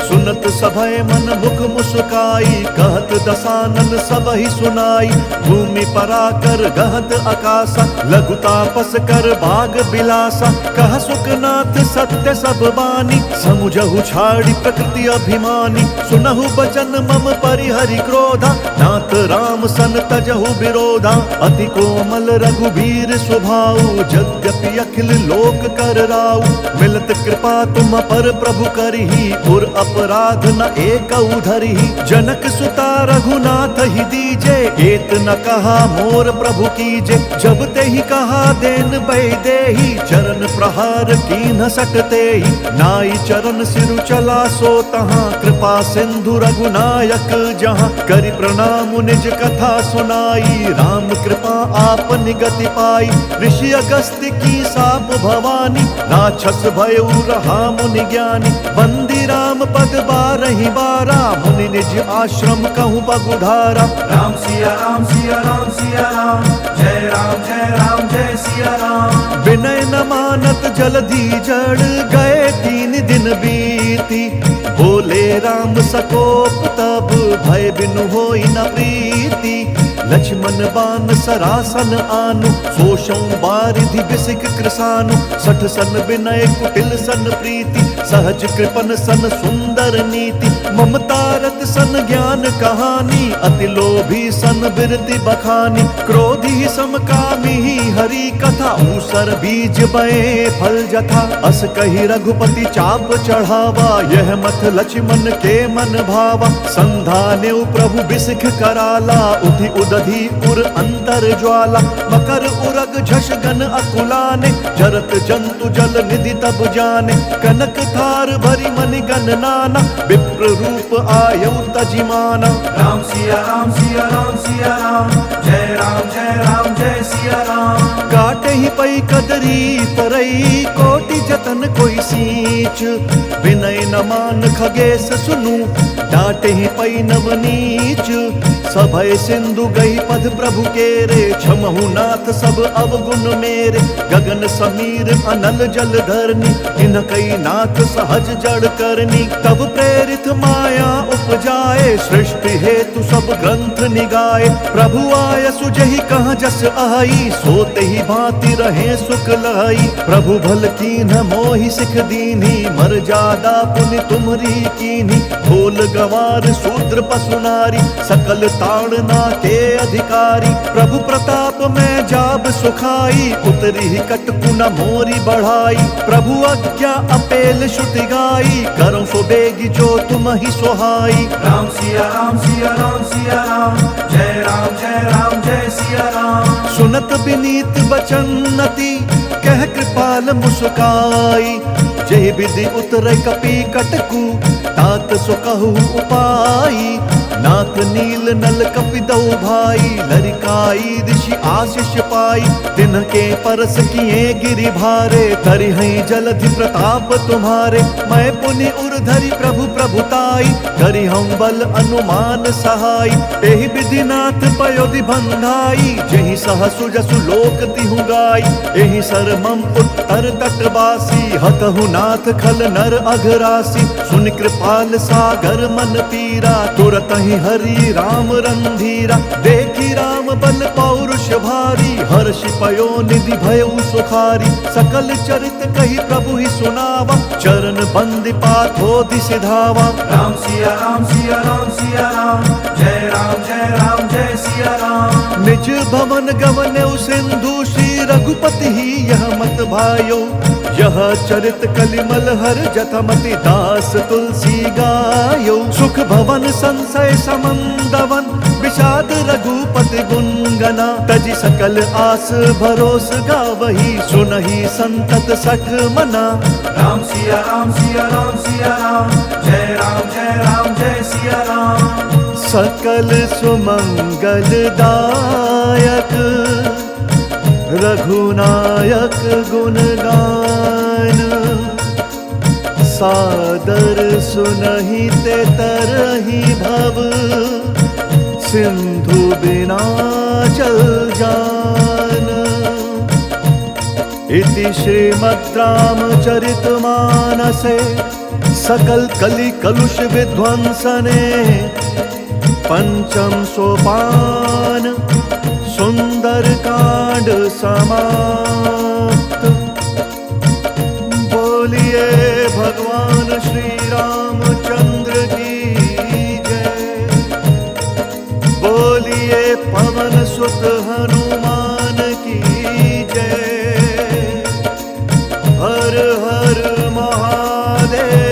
सुनत सभय मन मुख मुस्काई कहत दसानन सब ही सुनाई। भूमि पराकर गहत आकाशा लघु तापस कर बाग बिलासा। कह सुखनाथ सत्य सब बानी समुझहु छाड़ी प्रकृति अभिमानी। सुनहु बचन मम परिहरि क्रोधा नाथ राम सन तजहु विरोधा। अति कोमल रघुबीर स्वभाव यद्यपि अखिल लोक कर राउ। मिलत कृपा तुम पर प्रभु करही और अपराध न एक धरही। जनक सुता रघुनाथ ही दीजे एत न कहा मोर प्रभु कीजे। जब ते ही कहा देन बैदेही चरण प्रहार कीन्ह सकते ही। नाई चरण सिरु चला सो तहाँ कृपा सिंधु रघुनायक जहाँ। करि प्रणाम निज कथा सुनाई राम कृपा आप निगति पाई। ऋषि अगस्त्य की साप भवानी राक्षस भयउ रहा मुनि ज्ञानी। बंदी राम पद बारहि बारा मुनि निज आश्रम कहूँ बगुधारा। राम सिया राम सिया राम सिया राम जय राम जय सिया राम। विनय न मानत जलधि जड़ गए 3 दिन बीती। बोले राम सकोप तब भय बिनु होई न प्रीति। लक्ष्मण बान सरासन आनु सोषौ बारिधि बिसिक कृसानु। 60 सन विनय कुटिल सन प्रीति सहज कृपन सन सुंदर नीति। ममता रत सन ज्ञान कहानी अति लोभी सन बिरति बखानी। क्रोधी समकामी हरि कथा ऊसर बीज बए फल जथा। अस कही रघुपति चाप चढ़ावा यह मत लक्ष्मण के मन भावा। संधाने प्रभु बिसिख कराला उधि उदधि उर अंतर ज्वाला। मकर उरग झष गन अकुलाने जरत जंतु जल निधि तब जाने। कनक थार भरी मनि गन नाना विप्र रूप आयु तजिमाना। राम सिया राम सिया राम सिया राम जय राम जय सिया राम। काटे ही पई कदरी तरई कोटि जतन कोई सींच। विनय न मान खगेश सुनु डांटे ही पई नवनीच। सभय सिंधु गई पद प्रभु केरे क्षमहु नाथ सब अवगुण मेरे। गगन समीर अनल जल धरनी इन कई नाथ सहज जड़ करनी। तब प्रेरित माया उपजाए सृष्टि हेतु सब ग्रंथ निगाए। प्रभु आय सुजहि कहाँ जस आई सोते ही भांति रहे सुख लाई। प्रभु भल कीन्ह मोहि सिख दीन्ही मर्यादा पुनि तुम्हरी कीन्ही। ढोल गवार शूद्र पशु नारी सकल ताड़ना के अधिकारी। प्रभु प्रताप में जाब सुखाई उतरी ही कटकु न मोरी बढ़ाई। प्रभु आज्ञा अपेल श्रुति गाई करो सो बेगी जो तुम ही सुहाई। राम सिया राम सिया राम सिया राम जय राम जय सिया राम। सुनत विनीत बचनति कह कृपाल मुस्काई। जय विधि उतरे कपि कटकु तात सो कहु उपाई। नाथ नील नल कपिदौ भाई लरिकाई ऋषि आशीष पाई। तिनके परस किए गिरि भारे धरि हैं जलधि प्रताप तुम्हारे। मैं पुनि उर धरि प्रभु प्रभुताई करि हम बल अनुमान सहाय। एहि विधि नाथ पयोधि बंधाई जहि सहसु जसु लोक तिहु गाई। एहि सर मम उत्तर तटवासी हतहु नाथ खल नर अघरासी। सुन कृपाल सागर मन पीरा तुरत कहीं हरि राम रंधीरा, देखी राम बल पौरुष भारी, हर्षि पयो निधि भयो सुखारी, सकल चरित कही प्रभु ही सुनावा, चरण बंदि पाथो सिधावा। राम सिया राम सिया राम सिया राम, जय राम जय राम जय सिया राम। निज भवन गवन्यौ सिंधु, श्री रघुपति ही यह मत भायो, यह चरित कलिमल हर जथमति, दास तुलसी गायो। सुख भवन संशय समंदवन, विषाद रघुपति गुणगना, तजि सकल आस भरोस गावही, सुनहि संतत सठ मना। राम सिया राम सिया राम सिया राम, जय राम जय सिया राम। सकल सुमंगल दायक, रघुनायक गुण गान, सादर सुनहि ते तरहि भव, सिंधु बिना चल जान। इति श्रीमद् रामचरितमानसे सकल कलि कलुष विध्वंसने, पंचम सोपान सुंदर कांड समाप्त। बोलिए भगवान श्री रामचंद्र की जय, बोलिए पवन सुत हनुमान की जय। हर हर महादेव।